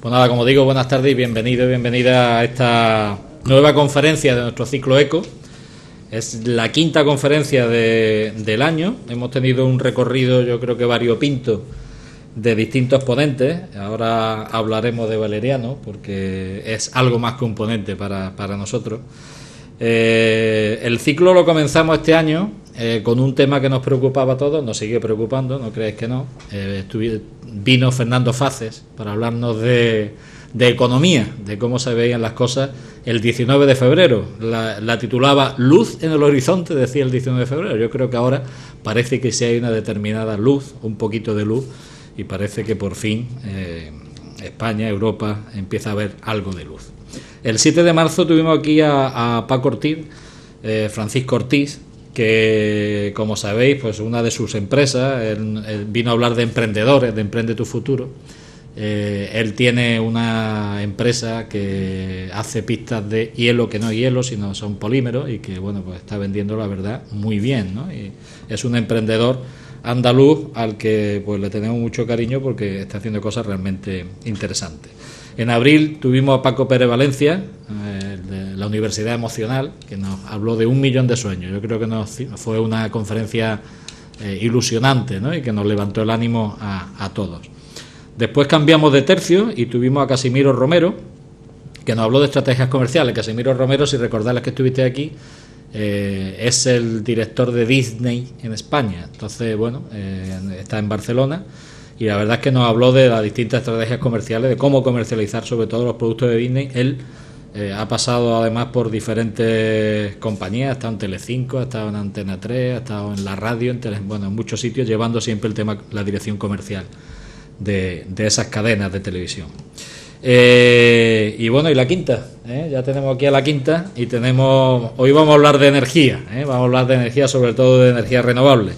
Pues nada, como digo, buenas tardes y bienvenido y bienvenida a esta nueva conferencia de nuestro ciclo ECO. Es la quinta conferencia del año. Hemos tenido un recorrido, yo creo que variopinto, de distintos ponentes. Ahora hablaremos de Valeriano, porque es algo más que un ponente para nosotros. El ciclo lo comenzamos este año con un tema que nos preocupaba a todos, nos sigue preocupando, no creéis que no. Vino Fernando Faces para hablarnos de economía, de cómo se veían las cosas el 19 de febrero. La titulaba Luz en el horizonte, decía el 19 de febrero. Yo creo que ahora parece que sí hay una determinada luz, un poquito de luz, y parece que por fin España, Europa, empieza a ver algo de luz. El 7 de marzo tuvimos aquí a Paco Ortiz, Francisco Ortiz, que, como sabéis, pues una de sus empresas, él vino a hablar de emprendedores, de Emprende tu Futuro. Él tiene una empresa que hace pistas de hielo, que no es hielo, sino son polímeros, y que, bueno, pues está vendiendo, la verdad, muy bien, ¿no? Y es un emprendedor andaluz al que pues le tenemos mucho cariño porque está haciendo cosas realmente interesantes. En abril tuvimos a Paco Pérez Valencia, de la Universidad Emocional, que nos habló de 1 millón de sueños. Yo creo que fue una conferencia ilusionante, ¿no? Y que nos levantó el ánimo a todos. Después cambiamos de tercio y tuvimos a Casimiro Romero, que nos habló de estrategias comerciales. Casimiro Romero, si recordáis que estuviste aquí, es el director de Disney en España. Entonces, bueno, está en Barcelona. Y la verdad es que nos habló de las distintas estrategias comerciales, de cómo comercializar sobre todo los productos de Disney. Él ha pasado además por diferentes compañías, ha estado en Telecinco, ha estado en Antena 3, ha estado en la radio, en muchos sitios, llevando siempre el tema, la dirección comercial de esas cadenas de televisión. Y bueno, y la quinta, ya tenemos aquí a la quinta y hoy vamos a hablar de energía, vamos a hablar de energía, sobre todo de energía renovable.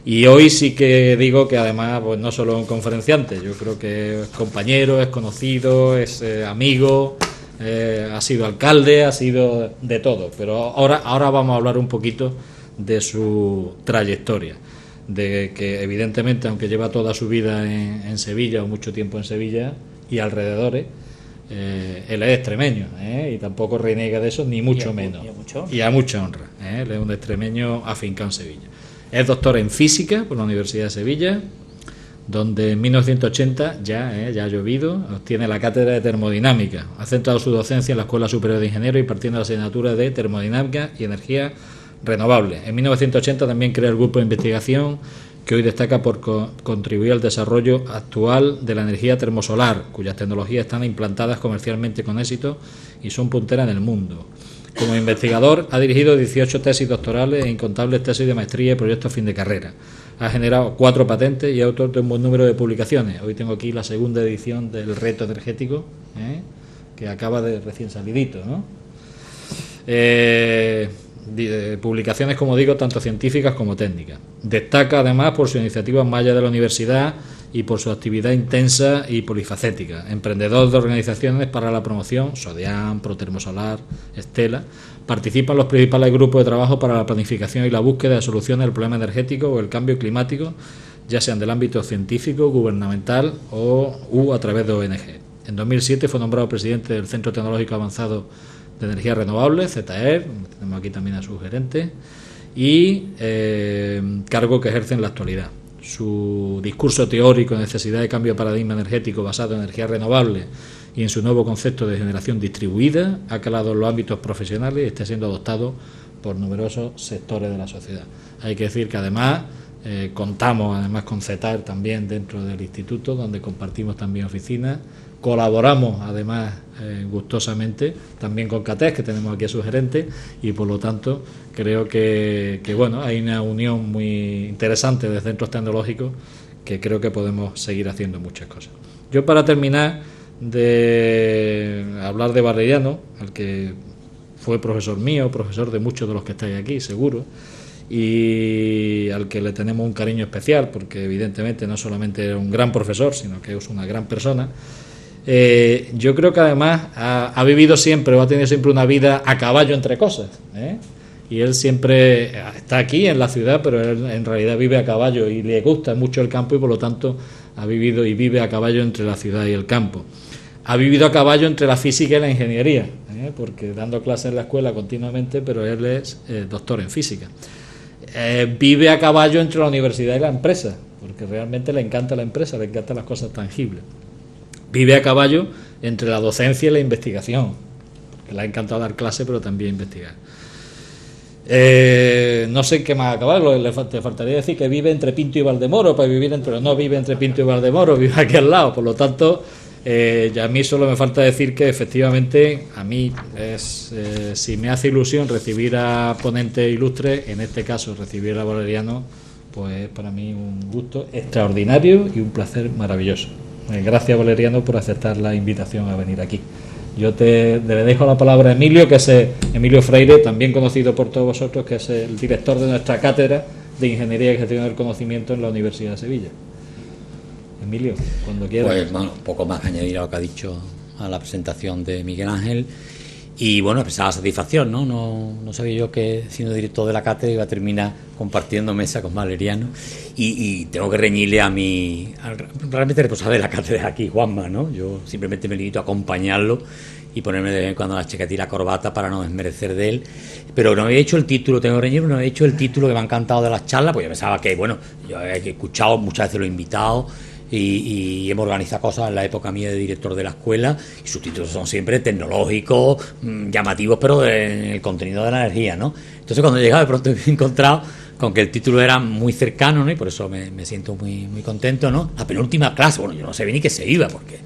Y hoy sí que digo que además pues no solo es un conferenciante, yo creo que es compañero, es conocido, es amigo, ha sido alcalde, ha sido de todo, pero ahora vamos a hablar un poquito de su trayectoria, de que evidentemente, aunque lleva toda su vida en Sevilla o mucho tiempo en Sevilla y alrededores, él es extremeño, y tampoco reniega de eso, ni mucho menos, y a mucha honra, él es un extremeño afincado en Sevilla. Es doctor en física por la Universidad de Sevilla, donde en 1980 ya ha llovido, obtiene la cátedra de termodinámica. Ha centrado su docencia en la Escuela Superior de Ingenieros y partiendo de la asignatura de termodinámica y energía renovable. En 1980 también crea el grupo de investigación que hoy destaca por contribuir al desarrollo actual de la energía termosolar, cuyas tecnologías están implantadas comercialmente con éxito y son punteras en el mundo. Como investigador ha dirigido 18 tesis doctorales e incontables tesis de maestría y proyectos fin de carrera. Ha generado 4 patentes y es autor de un buen número de publicaciones. Hoy tengo aquí la segunda edición del Reto Energético, que acaba de recién salidito, ¿no? Publicaciones, como digo, tanto científicas como técnicas. Destaca además por su iniciativa en malla de la universidad y por su actividad intensa y polifacética. Emprendedor de organizaciones para la promoción, Sodiam, Protermosolar, Estela. Participa en los principales grupos de trabajo para la planificación y la búsqueda de soluciones al problema energético o el cambio climático, ya sean del ámbito científico, gubernamental o a través de ONG. En 2007 fue nombrado presidente del Centro Tecnológico Avanzado de Energías Renovables, ZER, tenemos aquí también a su gerente, y cargo que ejerce en la actualidad. Su discurso teórico de necesidad de cambio de paradigma energético basado en energías renovables y en su nuevo concepto de generación distribuida ha calado en los ámbitos profesionales y está siendo adoptado por numerosos sectores de la sociedad. Hay que decir que además contamos con CETAR también dentro del instituto, donde compartimos también oficinas. Colaboramos además gustosamente también con CATES, que tenemos aquí a su gerente, y por lo tanto creo que bueno, hay una unión muy interesante de centros tecnológicos que creo que podemos seguir haciendo muchas cosas. Yo, para terminar de hablar de Valeriano, al que fue profesor mío, profesor de muchos de los que estáis aquí, seguro, y al que le tenemos un cariño especial porque evidentemente no solamente era un gran profesor, sino que es una gran persona. Yo creo que además ha vivido siempre o ha tenido siempre una vida a caballo entre cosas, y él siempre está aquí en la ciudad, pero él en realidad vive a caballo y le gusta mucho el campo y por lo tanto ha vivido y vive a caballo entre la ciudad y el campo. ha vivido a caballo entre la física y la ingeniería, porque dando clases en la escuela continuamente, pero él es doctor en física. Vive a caballo entre la universidad y la empresa, porque realmente le encanta la empresa, le encantan las cosas tangibles. Vive a caballo entre la docencia y la investigación, porque le ha encantado dar clases, pero también investigar. No sé qué más acabar, te faltaría decir que vive entre Pinto y Valdemoro, para vivir no vive entre Pinto y Valdemoro, vive aquí al lado, por lo tanto, ya a mí solo me falta decir que efectivamente a mí si me hace ilusión recibir a ponentes ilustres, en este caso recibir a Valeriano, pues para mí un gusto extraordinario y un placer maravilloso. Gracias, Valeriano, por aceptar la invitación a venir aquí. Yo le dejo la palabra a Emilio, que es Emilio Freire, también conocido por todos vosotros, que es el director de nuestra cátedra de Ingeniería y Gestión del Conocimiento en la Universidad de Sevilla. Emilio, cuando quieras. Pues bueno, un poco más que añadir a lo que ha dicho a la presentación de Miguel Ángel. Y bueno, expresaba satisfacción, ¿no? No sabía yo que siendo director de la cátedra iba a terminar compartiendo mesa con Valeriano. Y tengo que reñirle al realmente responsable de la cátedra aquí, Juanma, ¿no? Yo simplemente me limito a acompañarlo y ponerme de vez en cuando la chaqueta y la corbata para no desmerecer de él. Pero no había hecho el título, tengo que reñirle, no había hecho el título que me ha encantado de las charlas, pues yo pensaba que, bueno, yo he escuchado, muchas veces lo he invitado. Y hemos organizado cosas en la época mía de director de la escuela y sus títulos son siempre tecnológicos, llamativos, pero en el contenido de la energía, ¿no? Entonces cuando he llegado de pronto me he encontrado con que el título era muy cercano, ¿no? Y por eso me siento muy, muy contento, ¿no? La penúltima clase, bueno, yo no sé ni que se iba, porque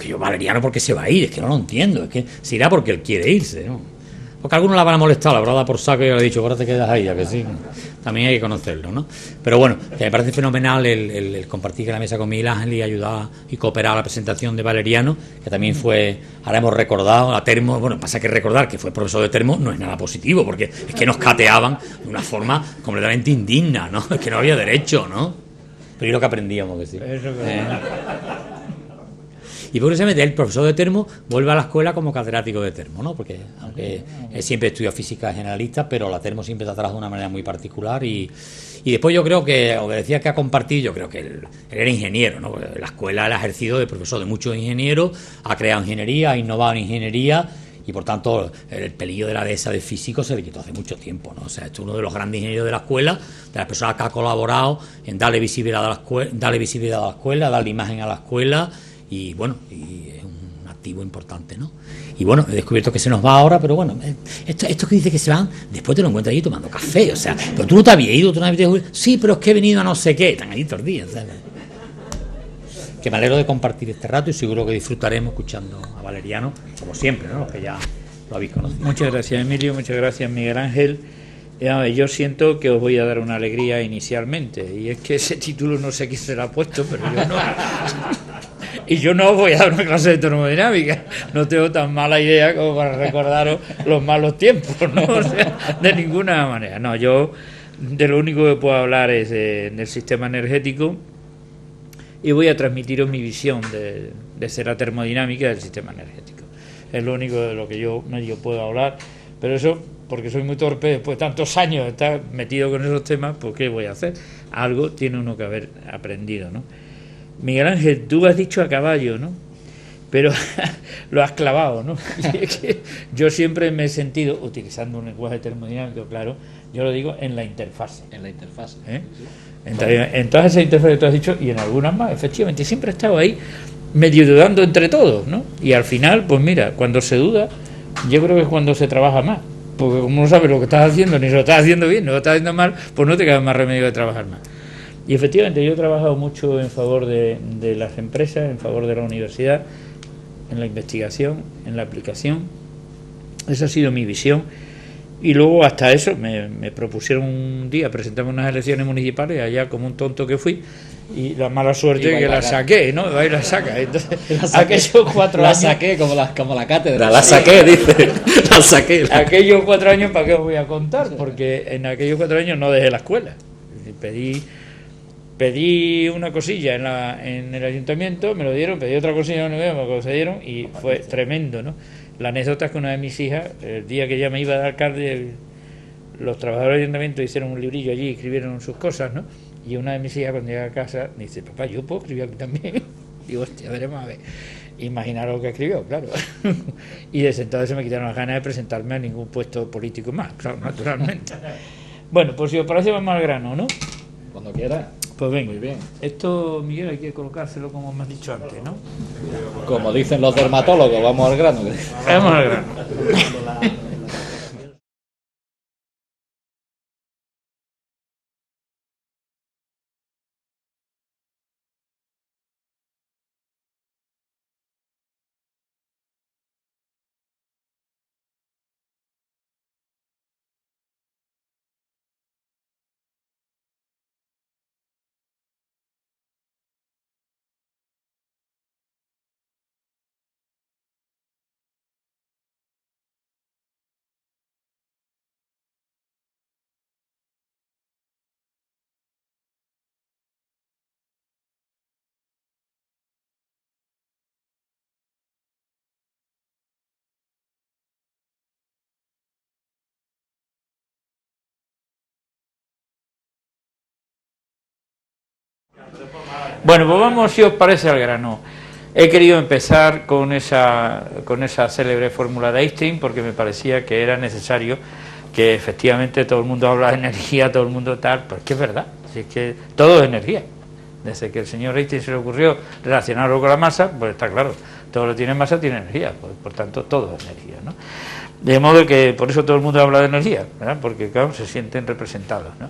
yo, Valeriano, ¿por qué se va a ir? Es que no lo entiendo, es que se irá porque él quiere irse, ¿no? Porque algunos la van a molestar, la habrá dado por saco y le ha dicho, ahora te quedas ahí, ya que sí. También hay que conocerlo, ¿no? Pero bueno, que me parece fenomenal el compartir la mesa con Miguel Ángel y ayudar y cooperar a la presentación de Valeriano, que también fue, ahora hemos recordado a Termo, bueno, pasa que recordar que fue profesor de Termo no es nada positivo, porque es que nos cateaban de una forma completamente indigna, ¿no? Es que no había derecho, ¿no? Pero y lo que aprendíamos, que sí. Y curiosamente el profesor de Termo vuelve a la escuela como catedrático de Termo, ¿no? Porque aunque él siempre estudió física generalista, pero la Termo siempre te atrajo de una manera muy particular y después yo creo que, o decía que ha compartido, yo creo que él era ingeniero, ¿no? La escuela él ha ejercido de profesor de muchos ingenieros, ha creado ingeniería, ha innovado en ingeniería y por tanto el pelillo de la dehesa de físico se le quitó hace mucho tiempo, ¿no? O sea, es uno de los grandes ingenieros de la escuela, de las personas que ha colaborado en darle visibilidad a la escuela, darle imagen a la escuela. Y bueno, y es un activo importante, ¿no? Y bueno, he descubierto que se nos va ahora, pero bueno, esto que dice que se van, después te lo encuentras ahí tomando café, o sea, pero tú no te habías ido, tú no habías ido, sí, pero es que he venido a no sé qué, están ahí todos los días, ¿sabes? Que me alegro de compartir este rato y seguro que disfrutaremos escuchando a Valeriano, como siempre, ¿no? Los que ya lo habéis conocido. Muchas gracias, Emilio, muchas gracias, Miguel Ángel. Yo siento que os voy a dar una alegría inicialmente, y es que ese título no sé quién se lo ha puesto, pero yo no. Y yo no os voy a dar una clase de termodinámica, no tengo tan mala idea como para recordaros los malos tiempos, ¿no? O sea, de ninguna manera. No, yo de lo único que puedo hablar es del sistema energético y voy a transmitiros mi visión de ser la termodinámica del sistema energético. Es lo único de lo que yo medio puedo hablar, pero eso, porque soy muy torpe, después de tantos años de estar metido con esos temas, pues ¿qué voy a hacer? Algo tiene uno que haber aprendido, ¿no? Miguel Ángel, tú has dicho a caballo, ¿no? Pero lo has clavado, ¿no? Y es que yo siempre me he sentido, utilizando un lenguaje termodinámico, claro, yo lo digo en la interfase. En la interfase. En todas esas interfaces que tú has dicho, y en algunas más, efectivamente, siempre he estado ahí medio dudando entre todos, ¿no? Y al final, pues mira, cuando se duda, yo creo que es cuando se trabaja más. Porque como no sabes lo que estás haciendo, ni si lo estás haciendo bien, ni lo estás haciendo mal, pues no te queda más remedio de trabajar más. Y efectivamente yo he trabajado mucho en favor de las empresas, en favor de la universidad, en la investigación, en la aplicación. Esa ha sido mi visión. Y luego hasta eso me propusieron un día presentarme unas elecciones municipales, allá como un tonto que fui, y la mala suerte que la saqué, ¿no? Va y la saca. Entonces, aquellos 4 años... La saqué como la cátedra. La saqué, dice. La saqué. Aquellos 4 años, ¿para qué os voy a contar? Porque en aquellos 4 años no dejé la escuela. Pedí una cosilla en el ayuntamiento, me lo dieron, pedí otra cosilla en el me lo concedieron y fue tremendo, ¿no? La anécdota es que una de mis hijas, el día que ya me iba de alcalde, los trabajadores del ayuntamiento hicieron un librillo allí y escribieron sus cosas, ¿no? Y una de mis hijas cuando llega a casa me dice, papá, ¿yo puedo escribir aquí también? Digo, hostia, veremos a ver. Imaginaros lo que escribió, claro. Y desde entonces se me quitaron las ganas de presentarme a ningún puesto político más, claro, naturalmente. Bueno, pues si os parece vamos al grano, ¿no? Cuando quiera. Pues venga. Muy bien. Esto, Miguel, hay que colocárselo como me has dicho antes, ¿no? Como dicen los dermatólogos, vamos al grano. Vamos al grano. Bueno, pues vamos, si os parece, al grano. He querido empezar con esa célebre fórmula de Einstein porque me parecía que era necesario, que efectivamente todo el mundo habla de energía, todo el mundo tal, pues que es verdad, si es que todo es energía. Desde que el señor Einstein se le ocurrió relacionarlo con la masa, pues está claro, todo lo que tiene masa tiene energía, pues, por tanto todo es energía, ¿no? De modo que por eso todo el mundo habla de energía, ¿verdad? Porque claro, se sienten representados, ¿no?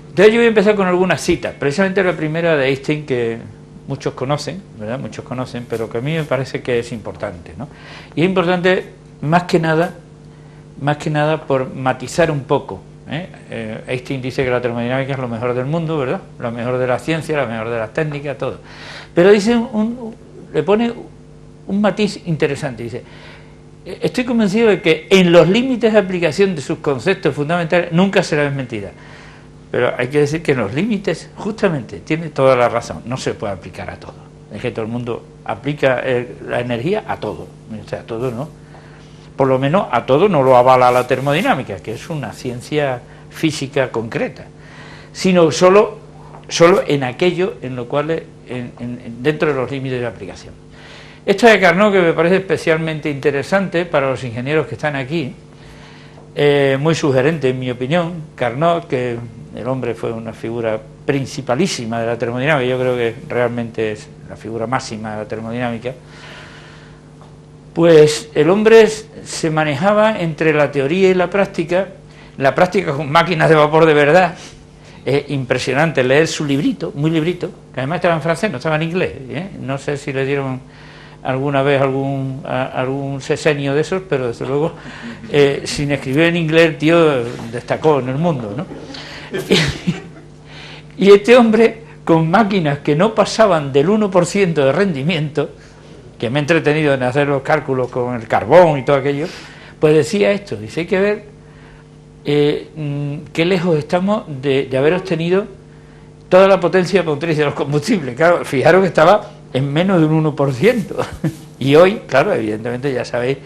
Entonces yo voy a empezar con algunas citas, precisamente la primera de Einstein, que muchos conocen, ¿verdad? Muchos conocen, pero que a mí me parece que es importante, ¿no? Y es importante más que nada por matizar un poco, ¿eh? Einstein dice que la termodinámica es lo mejor del mundo, ¿verdad? Lo mejor de la ciencia, lo mejor de las técnicas, todo. Pero dice le pone un matiz interesante, dice: estoy convencido de que en los límites de aplicación de sus conceptos fundamentales nunca será desmentida. Pero hay que decir que en los límites, justamente, tiene toda la razón, no se puede aplicar a todo. Es que todo el mundo aplica la energía a todo, o sea, a todo no. Por lo menos a todo no lo avala la termodinámica, que es una ciencia física concreta, sino solo en aquello en lo cual, dentro de los límites de aplicación. Esta de Carnot, que me parece especialmente interesante para los ingenieros que están aquí, muy sugerente en mi opinión. Carnot, que el hombre fue una figura principalísima de la termodinámica, yo creo que realmente es la figura máxima de la termodinámica, pues el hombre se manejaba entre la teoría y la práctica con máquinas de vapor de verdad. Es impresionante leer su librito, muy librito, que además estaba en francés, no estaba en inglés, ¿eh? No sé si le dieron alguna vez algún sesenio de esos, pero desde luego sin escribir en inglés el tío destacó en el mundo, ¿no? Y este hombre, con máquinas que no pasaban del 1% de rendimiento, que me he entretenido en hacer los cálculos con el carbón y todo aquello, pues decía esto: dice, hay que ver qué lejos estamos de haber obtenido toda la potencia motriz de los combustibles. Claro, fijaros que estaba en menos de un 1%. Y hoy, claro, evidentemente ya sabéis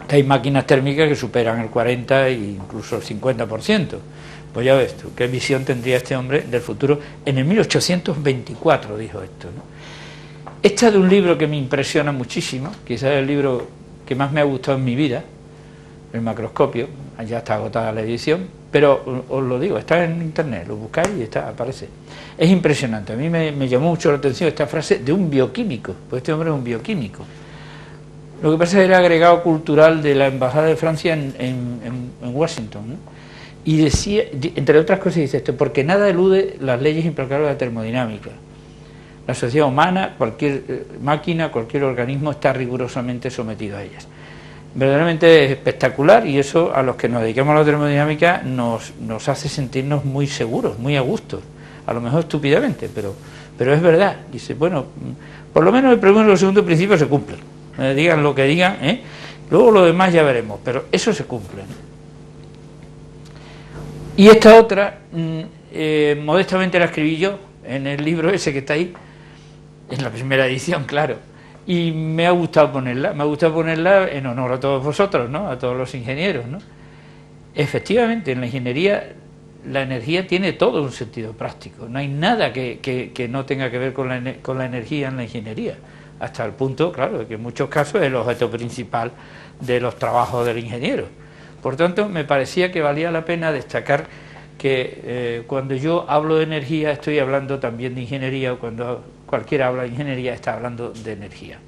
que hay máquinas térmicas que superan el 40% e incluso el 50%. Pues ya ves tú, qué visión tendría este hombre del futuro. En el 1824 dijo esto, ¿no? Esta de un libro que me impresiona muchísimo, quizás es el libro que más me ha gustado en mi vida, El macroscopio. Ya está agotada la edición, pero os lo digo, está en internet, lo buscáis y aparece. Es impresionante. A mí me llamó mucho la atención esta frase de un bioquímico, pues este hombre es un bioquímico. Lo que pasa es que era agregado cultural de la Embajada de Francia en Washington, ¿no? Y decía, entre otras cosas, dice esto: porque nada elude las leyes implacables de la termodinámica. La sociedad humana, cualquier máquina, cualquier organismo está rigurosamente sometido a ellas. Verdaderamente es espectacular, y eso a los que nos dedicamos a la termodinámica nos hace sentirnos muy seguros, muy a gusto, a lo mejor estúpidamente, pero es verdad. Dice, bueno, por lo menos el primero y el segundo principio se cumplen, digan lo que digan, luego lo demás ya veremos, pero eso se cumple, ¿no? Y esta otra, modestamente la escribí yo en el libro ese que está ahí, en la primera edición, claro. Y me ha gustado ponerla en honor a todos vosotros, ¿no? A todos los ingenieros, ¿no? Efectivamente, en la ingeniería la energía tiene todo un sentido práctico. No hay nada que no tenga que ver con la energía en la ingeniería. hasta el punto, claro, de que en muchos casos es el objeto principal de los trabajos del ingeniero. Por tanto, me parecía que valía la pena destacar que cuando yo hablo de energía estoy hablando también de ingeniería, o cuando cualquiera habla de ingeniería está hablando de energía.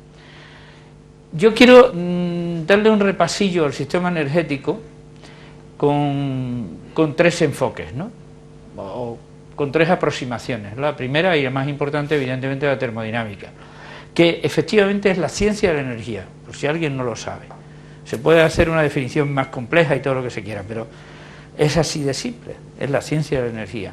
Yo quiero darle un repasillo al sistema energético con tres enfoques, ¿no? O con tres aproximaciones. La primera y la más importante, evidentemente, la termodinámica, que efectivamente es la ciencia de la energía, por si alguien no lo sabe. Se puede hacer una definición más compleja y todo lo que se quiera, pero es así de simple, es la ciencia de la energía.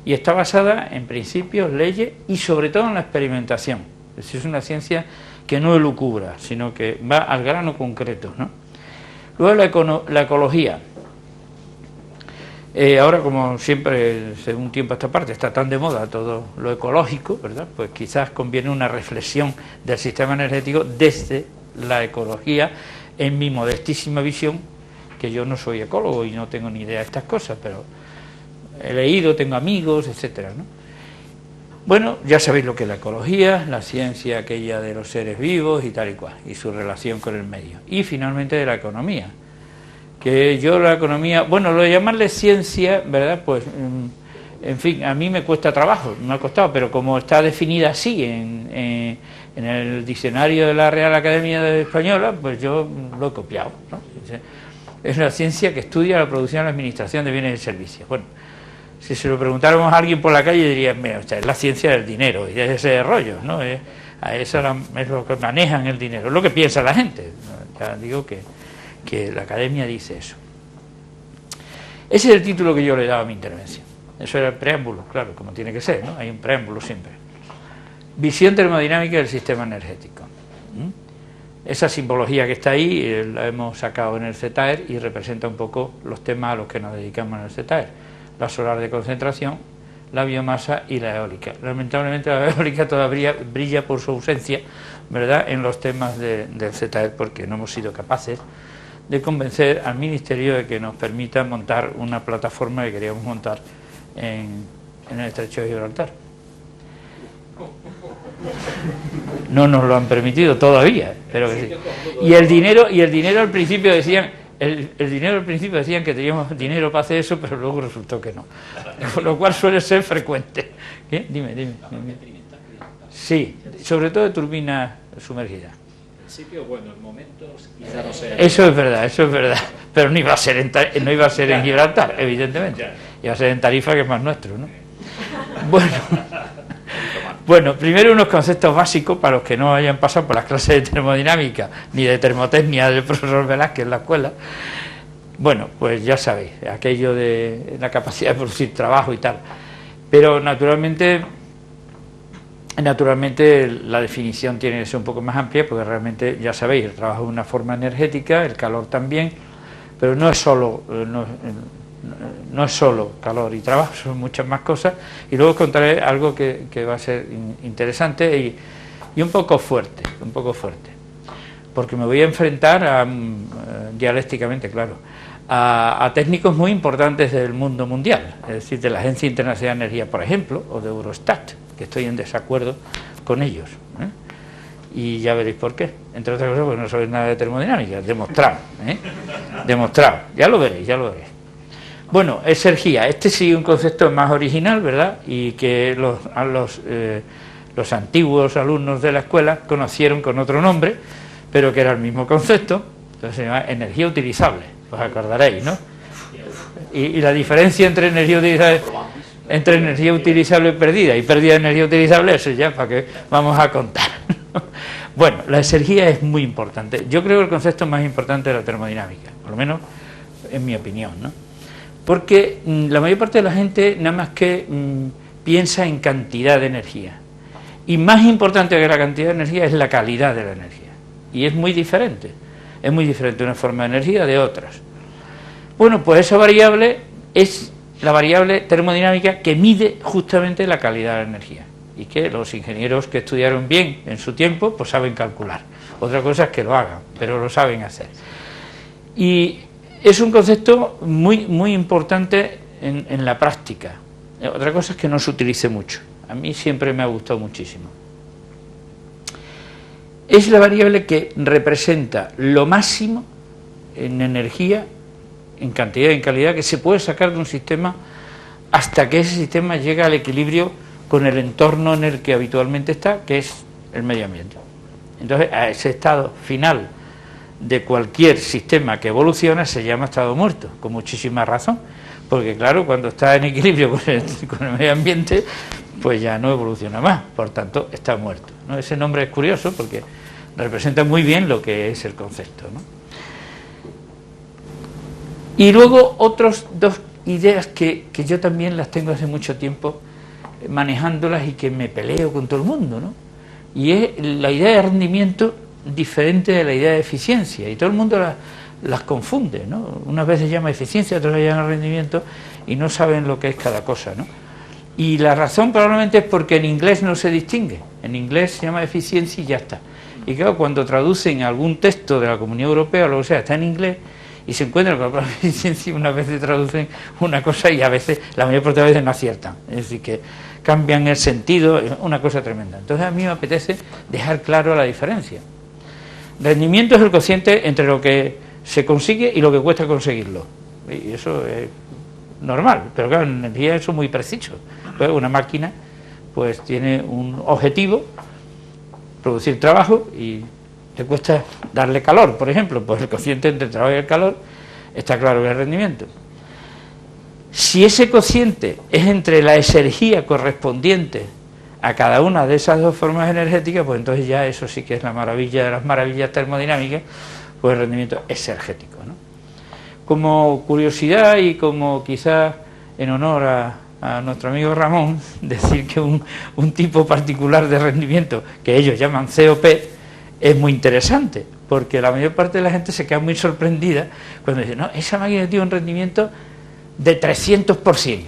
Y está basada en principios, leyes y sobre todo en la experimentación. Es decir, es una ciencia que no elucubra, sino que va al grano concreto, ¿no? Luego la ecología. Ahora, como siempre, desde un tiempo a esta parte, está tan de moda todo lo ecológico, ¿verdad? Pues quizás conviene una reflexión del sistema energético desde la ecología, en mi modestísima visión, que yo no soy ecólogo y no tengo ni idea de estas cosas, pero he leído, tengo amigos, etcétera, ¿no? Bueno, ya sabéis lo que es la ecología, la ciencia aquella de los seres vivos y tal y cual, y su relación con el medio. Y finalmente de la economía, que yo la economía, bueno, lo de llamarle ciencia, ¿verdad? Pues, en fin, a mí me cuesta trabajo, me ha costado, pero como está definida así en el diccionario de la Real Academia Española, pues yo lo he copiado, ¿no? Es una ciencia que estudia la producción y la administración de bienes y servicios. Bueno, si se lo preguntáramos a alguien por la calle diría, mira, es la ciencia del dinero y de ese rollo, ¿no? Es lo que manejan el dinero, es lo que piensa la gente. Ya digo que la academia dice eso. Ese es el título que yo le he dado a mi intervención. Eso era el preámbulo, claro, como tiene que ser, ¿no? Hay un preámbulo siempre. Visión termodinámica del sistema energético. Esa simbología que está ahí la hemos sacado en el CETAER y representa un poco los temas a los que nos dedicamos en el CETAER: la solar de concentración, la biomasa y la eólica. Lamentablemente la eólica todavía brilla por su ausencia, ¿verdad?, en los temas del CETAER, porque no hemos sido capaces de convencer al Ministerio de que nos permita montar una plataforma que queríamos montar en el Estrecho de Gibraltar. No nos lo han permitido todavía, pero que sí. Y el dinero al principio decían, el dinero al principio decían que teníamos dinero para hacer eso, pero luego resultó que no, lo cual suele ser frecuente. ¿Qué? Dime. Sí, sobre todo de turbinas sumergidas. En principio, bueno, el momento quizá no sea. Eso es verdad, pero no iba a ser en Gibraltar, evidentemente. Iba a ser en Tarifa, que es más nuestro, ¿no? Bueno, primero unos conceptos básicos para los que no hayan pasado por las clases de termodinámica ni de termotecnia del profesor Velázquez en la escuela. Bueno, pues ya sabéis, aquello de la capacidad de producir trabajo y tal. Pero naturalmente la definición tiene que ser un poco más amplia, porque realmente, ya sabéis, el trabajo es una forma energética, el calor también, pero no es solo calor y trabajo, son muchas más cosas. Y luego os contaré algo que va a ser interesante y un poco fuerte, porque me voy a enfrentar dialécticamente, claro, a técnicos muy importantes del mundo mundial, es decir, de la Agencia Internacional de Energía, por ejemplo, o de Eurostat, que estoy en desacuerdo con ellos, y ya veréis por qué. Entre otras cosas, porque no sabéis nada de termodinámica, demostrado, ya lo veréis. Bueno, exergía, este sí un concepto más original, ¿verdad?, y que los antiguos alumnos de la escuela conocieron con otro nombre, pero que era el mismo concepto. Entonces se llama energía utilizable, os acordaréis, ¿no? Y la diferencia entre energía utilizable perdida y pérdida de energía utilizable, eso ya para que vamos a contar. Bueno, la exergía es muy importante. Yo creo que el concepto más importante de la termodinámica, por lo menos en mi opinión, ¿no? Porque la mayor parte de la gente nada más que piensa en cantidad de energía. Y más importante que la cantidad de energía es la calidad de la energía. Y es muy diferente. Es muy diferente una forma de energía de otras. Bueno, pues esa variable es la variable termodinámica que mide justamente la calidad de la energía. Y que los ingenieros que estudiaron bien en su tiempo, pues saben calcular. Otra cosa es que lo hagan, pero lo saben hacer. Y es un concepto muy, muy importante en la práctica. Otra cosa es que no se utilice mucho. A mí siempre me ha gustado muchísimo. es la variable que representa lo máximo en energía, en cantidad y en calidad, que se puede sacar de un sistema hasta que ese sistema llega al equilibrio con el entorno en el que habitualmente está, que es el medio ambiente. Entonces, a ese estado final de cualquier sistema que evoluciona se llama estado muerto, con muchísima razón, porque claro, cuando está en equilibrio con el medio ambiente, pues ya no evoluciona más, por tanto está muerto, ¿no? Ese nombre es curioso porque representa muy bien lo que es el concepto, ¿no? Y luego otras dos ideas que yo también las tengo hace mucho tiempo manejándolas y que me peleo con todo el mundo, ¿no? Y es la idea de rendimiento diferente de la idea de eficiencia, y todo el mundo las confunde, ¿no? Unas veces llama eficiencia, otras veces llama rendimiento, y no saben lo que es cada cosa, ¿no? Y la razón probablemente es porque en inglés no se distingue. En inglés se llama eficiencia y ya está. Y claro, cuando traducen algún texto de la Comunidad Europea o lo que sea, está en inglés, y se encuentran con la palabra eficiencia, unas veces traducen una cosa y a veces, la mayor parte de las veces no aciertan. Es decir, que cambian el sentido, es una cosa tremenda. Entonces a mí me apetece dejar claro la diferencia. Rendimiento es el cociente entre lo que se consigue y lo que cuesta conseguirlo. Y eso es normal, pero claro, en energía eso es muy preciso. Pues una máquina pues tiene un objetivo, producir trabajo, y te cuesta darle calor, por ejemplo, pues el cociente entre el trabajo y el calor está claro que es el rendimiento. Si ese cociente es entre la exergía correspondiente a cada una de esas dos formas energéticas, pues entonces ya eso sí que es la maravilla de las maravillas termodinámicas, pues el rendimiento exergético, ¿no? Como curiosidad y como quizás en honor a nuestro amigo Ramón, decir que un tipo particular de rendimiento que ellos llaman COP es muy interesante, porque la mayor parte de la gente se queda muy sorprendida cuando dice, no, esa máquina tiene un rendimiento de 300%,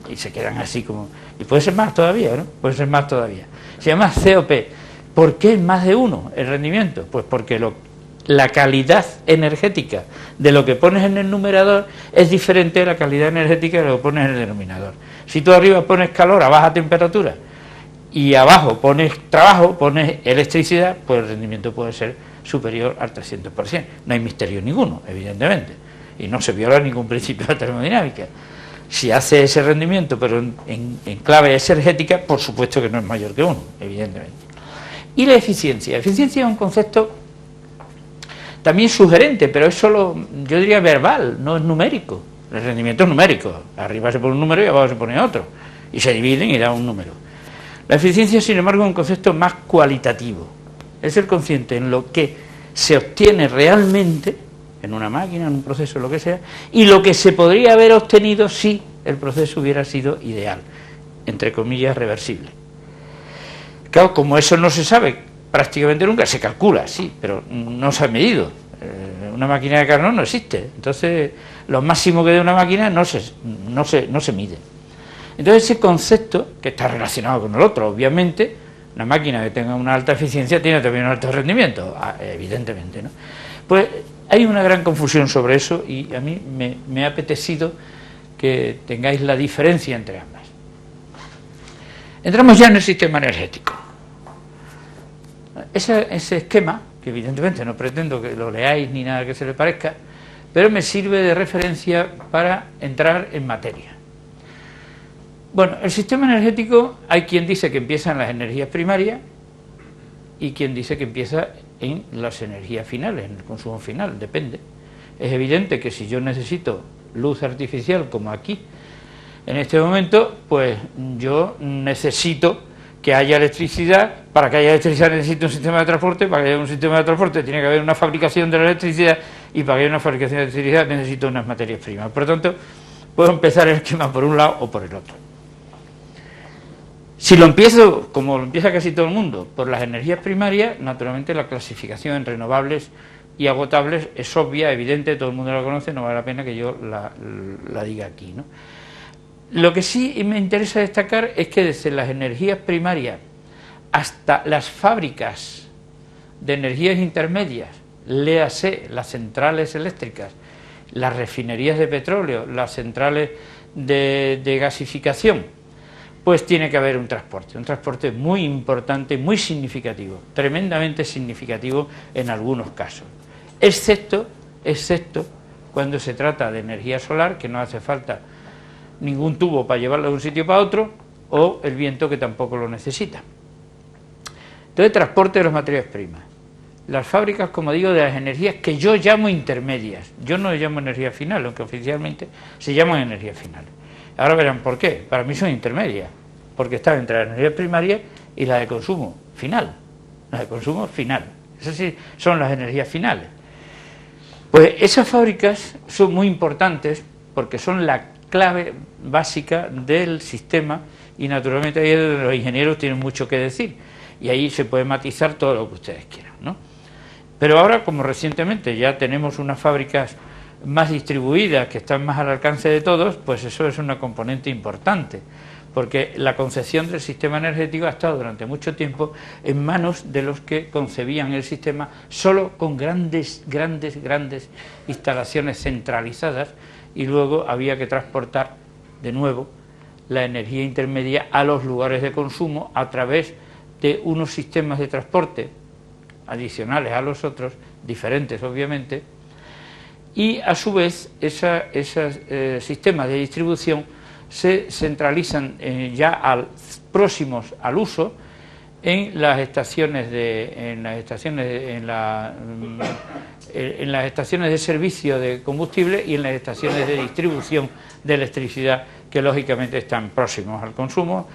y se quedan así como, y puede ser más todavía, ¿no? Puede ser más todavía. Se llama COP. ¿Por qué más de uno el rendimiento? Pues porque la calidad energética de lo que pones en el numerador es diferente a la calidad energética de lo que pones en el denominador. Si tú arriba pones calor a baja temperatura y abajo pones trabajo, pones electricidad, pues el rendimiento puede ser superior al 300%. No hay misterio ninguno, evidentemente, y no se viola ningún principio de la termodinámica. Si hace ese rendimiento, pero en clave exergética, por supuesto que no es mayor que uno, evidentemente. Y la eficiencia. La eficiencia es un concepto también sugerente, pero es solo, yo diría, verbal, no es numérico. El rendimiento es numérico. Arriba se pone un número y abajo se pone otro. Y se dividen y da un número. La eficiencia, sin embargo, es un concepto más cualitativo. Es el consciente en lo que se obtiene realmente en una máquina, en un proceso, lo que sea, y lo que se podría haber obtenido si el proceso hubiera sido ideal, entre comillas, reversible. Claro, como eso no se sabe prácticamente nunca, se calcula, sí, pero no se ha medido. Una máquina de Carnot no existe, entonces lo máximo que dé una máquina no se mide. Entonces ese concepto, que está relacionado con el otro, obviamente, una máquina que tenga una alta eficiencia tiene también un alto rendimiento, evidentemente, ¿no? Pues hay una gran confusión sobre eso, y a mí me ha apetecido que tengáis la diferencia entre ambas. Entramos ya en el sistema energético. Ese esquema, que evidentemente no pretendo que lo leáis ni nada que se le parezca, pero me sirve de referencia para entrar en materia. Bueno, el sistema energético, hay quien dice que empieza en las energías primarias y quien dice que empieza en las energías finales, en el consumo final, depende. Es evidente que si yo necesito luz artificial, como aquí, en este momento, pues yo necesito que haya electricidad. Para que haya electricidad necesito un sistema de transporte, para que haya un sistema de transporte tiene que haber una fabricación de la electricidad, y para que haya una fabricación de electricidad necesito unas materias primas. Por lo tanto, puedo empezar el esquema por un lado o por el otro. Si lo empiezo, como lo empieza casi todo el mundo, por las energías primarias, naturalmente la clasificación en renovables y agotables es obvia, evidente, todo el mundo la conoce, no vale la pena que yo la diga aquí, ¿no? Lo que sí me interesa destacar es que desde las energías primarias hasta las fábricas de energías intermedias, léase las centrales eléctricas, las refinerías de petróleo, las centrales de gasificación, pues tiene que haber un transporte muy importante, muy significativo, tremendamente significativo en algunos casos, excepto cuando se trata de energía solar, que no hace falta ningún tubo para llevarlo de un sitio para otro, o el viento, que tampoco lo necesita. Entonces, transporte de las materias primas. Las fábricas, como digo, de las energías que yo llamo intermedias. Yo no llamo energía final, aunque oficialmente se llaman energías finales. Ahora verán por qué. Para mí son intermedias, porque están entre las energías primarias y las de consumo final. Las de consumo final. Esas sí son las energías finales. Pues esas fábricas son muy importantes porque son la clave básica del sistema, y naturalmente ahí es donde los ingenieros tienen mucho que decir, y ahí se puede matizar todo lo que ustedes quieran, ¿no? Pero ahora, como recientemente ya tenemos unas fábricas más distribuidas, que están más al alcance de todos, pues eso es una componente importante, porque la concepción del sistema energético ha estado durante mucho tiempo en manos de los que concebían el sistema solo con grandes instalaciones centralizadas, y luego había que transportar de nuevo la energía intermedia a los lugares de consumo a través de unos sistemas de transporte adicionales a los otros, diferentes obviamente, y a su vez esos sistemas de distribución se centralizan ya próximos al uso en las estaciones de servicio de combustible y en las estaciones de distribución de electricidad, que lógicamente están próximos al consumo,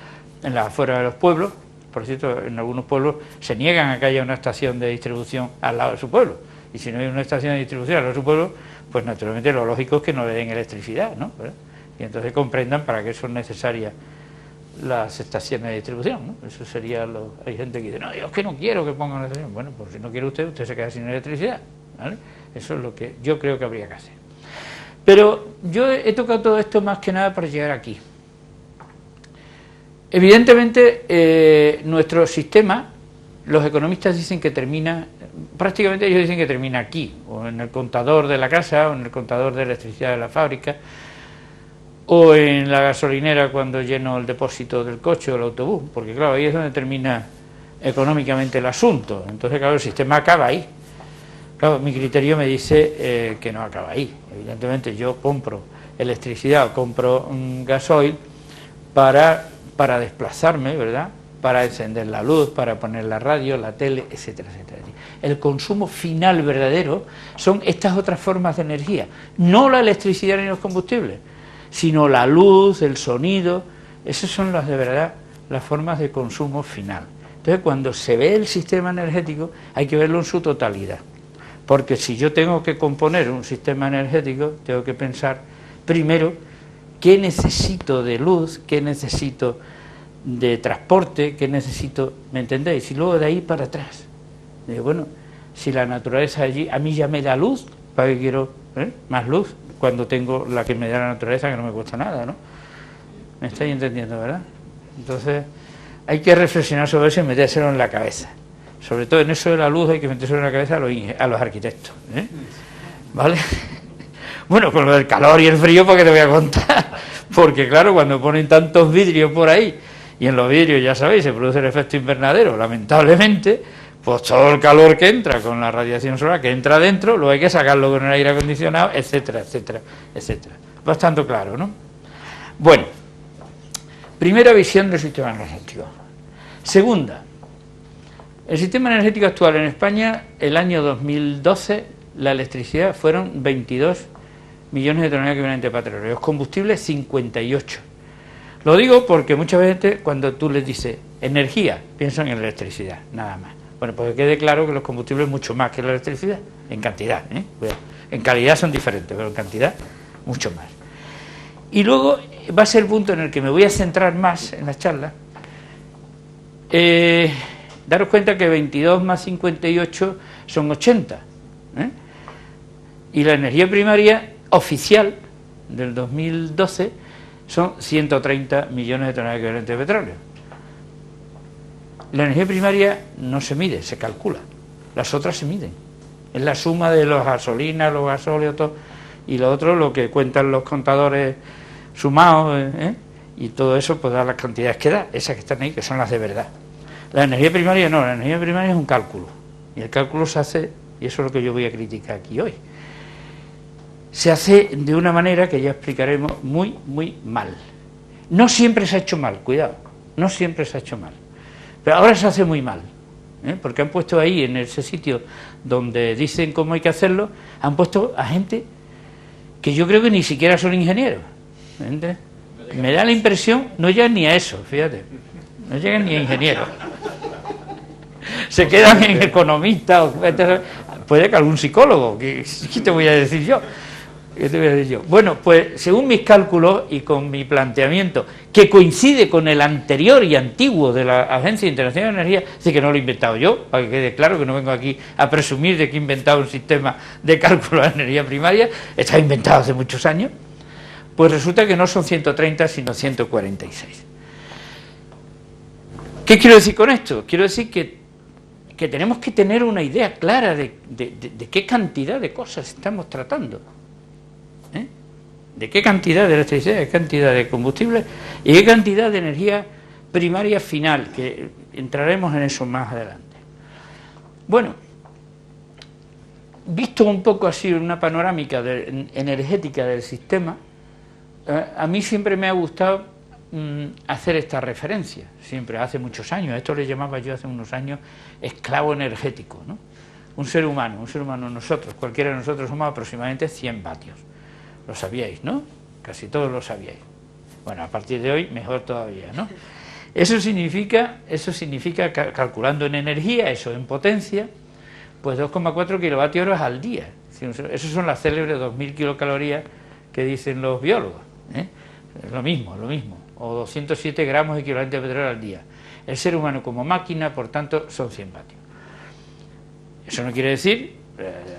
en las afueras de los pueblos. Por cierto, en algunos pueblos se niegan a que haya una estación de distribución al lado de su pueblo, y si no hay una estación de distribución al lado de su pueblo, pues naturalmente lo lógico es que no le den electricidad, ¿no? ¿Verdad? Y entonces comprendan para qué son necesarias las estaciones de distribución, ¿no? Eso sería hay gente que dice, no, yo es que no quiero que pongan electricidad. Bueno, pues si no quiere usted se queda sin electricidad, ¿vale? Eso es lo que yo creo que habría que hacer. Pero yo he tocado todo esto más que nada para llegar aquí. Evidentemente, nuestro sistema, los economistas dicen que termina, prácticamente ellos dicen que termina aquí, o en el contador de la casa, o en el contador de electricidad de la fábrica, o en la gasolinera cuando lleno el depósito del coche o el autobús, porque claro, ahí es donde termina económicamente el asunto. Entonces, claro, el sistema acaba ahí. Claro, mi criterio me dice que no acaba ahí. Evidentemente yo compro electricidad o compro gasoil para desplazarme, ¿verdad?, para encender la luz, para poner la radio, la tele, etcétera, etcétera. El consumo final verdadero son estas otras formas de energía, no la electricidad ni los combustibles, sino la luz, el sonido. Esas son las de verdad, las formas de consumo final. Entonces, cuando se ve el sistema energético, hay que verlo en su totalidad, porque si yo tengo que componer un sistema energético, tengo que pensar primero qué necesito de luz, qué necesito de transporte, qué necesito, ¿me entendéis? Y luego de ahí para atrás. Digo, bueno, si la naturaleza allí a mí ya me da luz, ¿para qué quiero más luz? Cuando tengo la que me da la naturaleza, que no me cuesta nada, ¿no? ¿Me estáis entendiendo, verdad? Entonces, hay que reflexionar sobre eso y metérselo en la cabeza. Sobre todo en eso de la luz hay que metérselo en la cabeza a los arquitectos, ¿eh? ¿Vale? Bueno, con lo del calor y el frío, ¿para qué te voy a contar? Porque claro, cuando ponen tantos vidrios por ahí, y en los vidrios, ya sabéis, se produce el efecto invernadero, lamentablemente, pues todo el calor que entra con la radiación solar que entra dentro, luego hay que sacarlo con el aire acondicionado, etcétera, etcétera, etcétera. Bastante claro, ¿no? Bueno, primera visión del sistema energético. Segunda, el sistema energético actual en España, el año 2012, la electricidad fueron 22 millones de toneladas equivalentes de petróleo, los combustibles 58. Lo digo porque muchas veces cuando tú les dices energía, piensan en electricidad, nada más. Bueno, pues que quede claro que los combustibles mucho más que la electricidad, en cantidad, ¿eh? En calidad son diferentes, pero en cantidad mucho más. Y luego va a ser el punto en el que me voy a centrar más en la charla. Daros cuenta que 22 más 58 son 80, ¿eh? Y la energía primaria oficial del 2012 son 130 millones de toneladas equivalentes de petróleo. La energía primaria no se mide, se calcula. Las otras se miden. Es la suma de las gasolinas, los gasóleos, todo, y lo otro lo que cuentan los contadores sumados, ¿eh? y todo eso pues da las cantidades que da, esas que están ahí, que son las de verdad. La energía primaria no, la energía primaria es un cálculo, y el cálculo se hace, y eso es lo que yo voy a criticar aquí hoy, se hace de una manera que ya explicaremos muy, muy mal. No siempre se ha hecho mal, cuidado, no siempre se ha hecho mal, pero ahora se hace muy mal, porque han puesto ahí, en ese sitio donde dicen cómo hay que hacerlo, han puesto a gente que yo creo que ni siquiera son ingenieros, ¿entiendes? Me da la impresión, no llegan ni a eso, fíjate, no llegan ni a ingenieros, se quedan en economistas, o puede que algún psicólogo, ¿qué te voy a decir yo? ¿Qué te voy a decir yo? Bueno, pues según mis cálculos y con mi planteamiento, que coincide con el anterior y antiguo de la Agencia Internacional de Energía, así que no lo he inventado yo, para que quede claro que no vengo aquí a presumir de que he inventado un sistema de cálculo de energía primaria, está inventado hace muchos años, pues resulta que no son 130 sino 146. ¿Qué quiero decir con esto? Quiero decir que tenemos que tener una idea clara de qué cantidad de cosas estamos tratando, de qué cantidad de electricidad, qué cantidad de combustible y qué cantidad de energía primaria final, que entraremos en eso más adelante. Bueno, visto un poco así una panorámica energética del sistema, a mí siempre me ha gustado hacer esta referencia, siempre, hace muchos años, esto le llamaba yo hace unos años esclavo energético, ¿no? Un ser humano, nosotros, cualquiera de nosotros somos aproximadamente 100 vatios, lo sabíais, ¿no? Casi todos lo sabíais. Bueno, a partir de hoy mejor todavía, ¿no? Eso significa calculando en energía, eso en potencia, pues 2,4 kilovatios horas al día. Esas son las célebres 2000 kilocalorías que dicen los biólogos, lo mismo, o 207 gramos equivalente de petróleo al día. El ser humano como máquina, por tanto, son 100 vatios. Eso no quiere decir,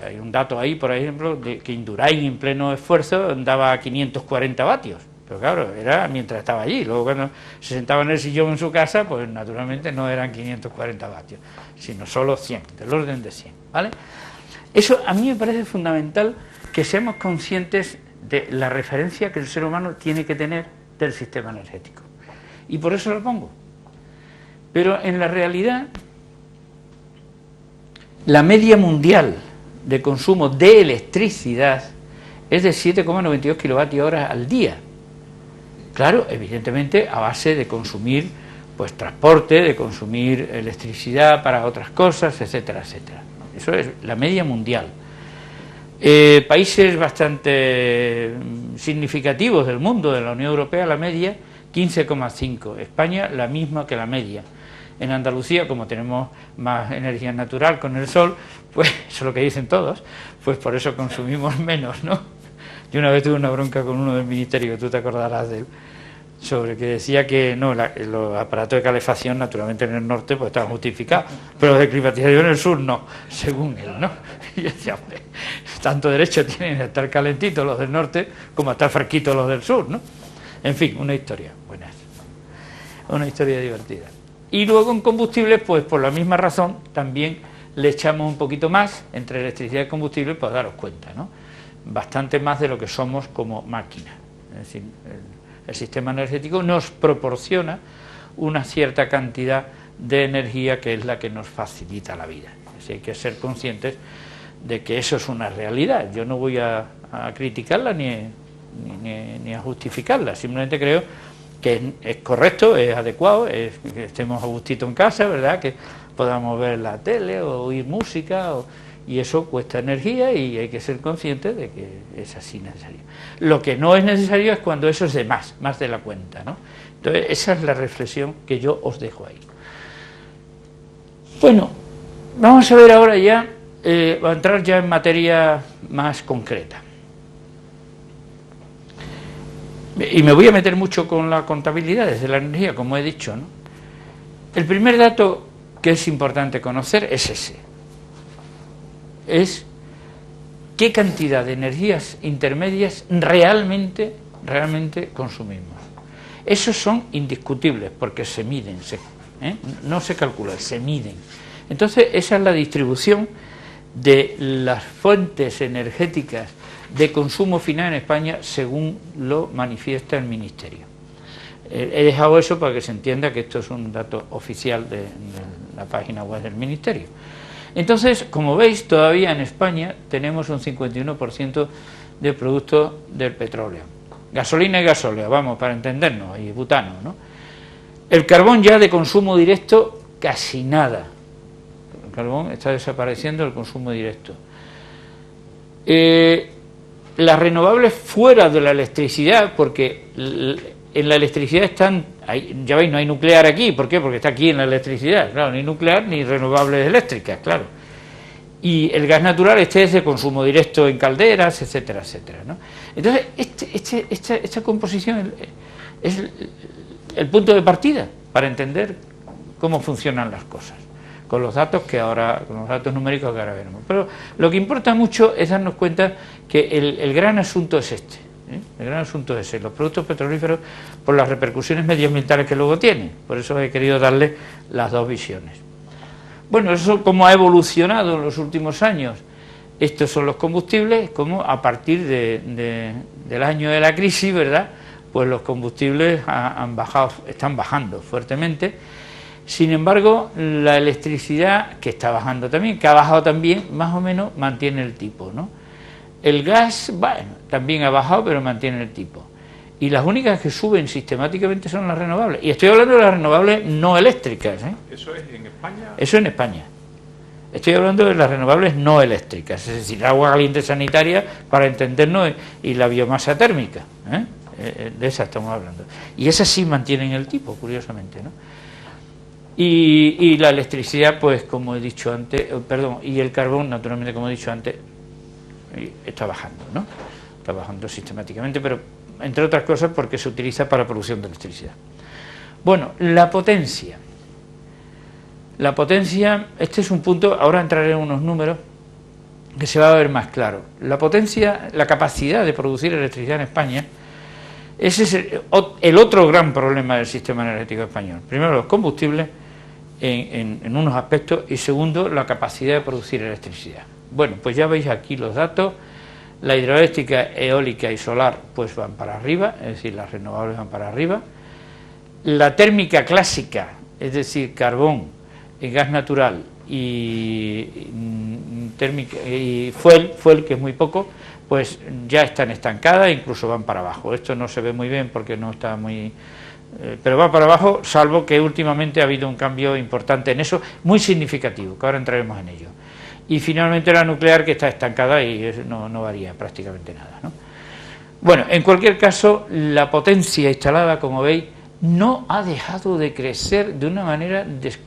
hay un dato ahí, por ejemplo, de que Indurain en pleno esfuerzo daba 540 vatios, pero claro, era mientras estaba allí. Luego cuando se sentaba en el sillón en su casa, pues naturalmente no eran 540 vatios, sino solo 100, del orden de 100, ¿vale? Eso a mí me parece fundamental, que seamos conscientes de la referencia que el ser humano tiene que tener del sistema energético, y por eso lo pongo. Pero en la realidad, la media mundial de consumo de electricidad es de 7,92 kilovatios horas al día. Claro, evidentemente a base de consumir pues transporte, de consumir electricidad para otras cosas, etcétera, etcétera. Eso es la media mundial. Países bastante significativos del mundo, de la Unión Europea, la media 15,5. España la misma que la media. En Andalucía, como tenemos más energía natural con el sol, pues eso es lo que dicen todos, pues por eso consumimos menos, ¿no? Yo una vez tuve una bronca con uno del ministerio, que tú te acordarás de él, sobre que decía que no, los aparatos de calefacción naturalmente en el norte pues estaban justificados, pero los de climatización en el sur no, según él, ¿no? Y yo decía, hombre, tanto derecho tienen a estar calentitos los del norte como a estar fresquitos los del sur, ¿no? En fin, una historia buena, una historia divertida. Y luego en combustibles, pues por la misma razón también le echamos un poquito más entre electricidad y combustible, pues daros cuenta, ¿no? Bastante más de lo que somos como máquina. Es decir, el sistema energético nos proporciona una cierta cantidad de energía que es la que nos facilita la vida. Así hay que ser conscientes de que eso es una realidad. Yo no voy a criticarla ni a justificarla, simplemente creo que es correcto, es adecuado, es que estemos a gustito en casa, ¿verdad?, que podamos ver la tele o oír música, y eso cuesta energía y hay que ser conscientes de que es así necesario. Lo que no es necesario es cuando eso es de más de la cuenta, ¿no? Entonces esa es la reflexión que yo os dejo ahí. Bueno, vamos a ver ahora ya, a entrar ya en materia más concreta. Y me voy a meter mucho con la contabilidad de la energía, como he dicho, ¿no? El primer dato que es importante conocer es ese. Es qué cantidad de energías intermedias realmente consumimos. Esos son indiscutibles porque se miden, no se calculan, se miden. Entonces esa es la distribución de las fuentes energéticas de consumo final en España según lo manifiesta el Ministerio. He dejado eso para que se entienda que esto es un dato oficial de la página web del Ministerio. Entonces, como veis, todavía en España tenemos un 51% de productos del petróleo. Gasolina y gasóleo, vamos, para entendernos, y butano, ¿no? El carbón ya de consumo directo, casi nada. El carbón está desapareciendo del consumo directo. Las renovables fuera de la electricidad, porque en la electricidad están, ya veis, no hay nuclear aquí. ¿Por qué? Porque está aquí en la electricidad, claro, ni nuclear ni renovables eléctricas, claro. Y el gas natural es de consumo directo en calderas, etcétera, etcétera, ¿no? Entonces, esta composición es el punto de partida para entender cómo funcionan las cosas, con los datos numéricos que ahora veremos. Pero lo que importa mucho es darnos cuenta que el gran asunto es este, ¿eh? El gran asunto es ese, los productos petrolíferos, por las repercusiones medioambientales que luego tienen. Por eso he querido darle las dos visiones. Bueno, eso cómo ha evolucionado en los últimos años. Estos son los combustibles, como a partir del año de la crisis, ¿verdad? Pues los combustibles están bajando fuertemente. Sin embargo, la electricidad, que está bajando también, que ha bajado también, más o menos mantiene el tipo, ¿no? El gas, bueno, también ha bajado, pero mantiene el tipo. Y las únicas que suben sistemáticamente son las renovables. Y estoy hablando de las renovables no eléctricas, ¿eh? ¿Eso es en España? Eso en España. Estoy hablando de las renovables no eléctricas, es decir, agua caliente sanitaria, para entendernos, y la biomasa térmica, ¿eh? De esa estamos hablando. Y esas sí mantienen el tipo, curiosamente, ¿no? Y la electricidad, pues como he dicho antes, y el carbón, naturalmente, como he dicho antes, está bajando, ¿no? Está bajando sistemáticamente, pero entre otras cosas porque se utiliza para producción de electricidad. Bueno, la potencia. La potencia, este es un punto, ahora entraré en unos números que se va a ver más claro. La potencia, la capacidad de producir electricidad en España, ese es el otro gran problema del sistema energético español. Primero, los combustibles en unos aspectos, y segundo, la capacidad de producir electricidad. Bueno, pues ya veis aquí los datos. La hidroeléctrica, eólica y solar pues van para arriba, es decir, las renovables van para arriba. La térmica clásica, es decir, carbón, gas natural y fuel, que es muy poco, pues ya están estancadas, incluso van para abajo. Esto no se ve muy bien porque no está muy... pero va para abajo, salvo que últimamente ha habido un cambio importante en eso, muy significativo, que ahora entraremos en ello. Y finalmente la nuclear, que está estancada y no varía prácticamente nada, ¿no? Bueno, en cualquier caso, la potencia instalada, como veis, no ha dejado de crecer de una manera desde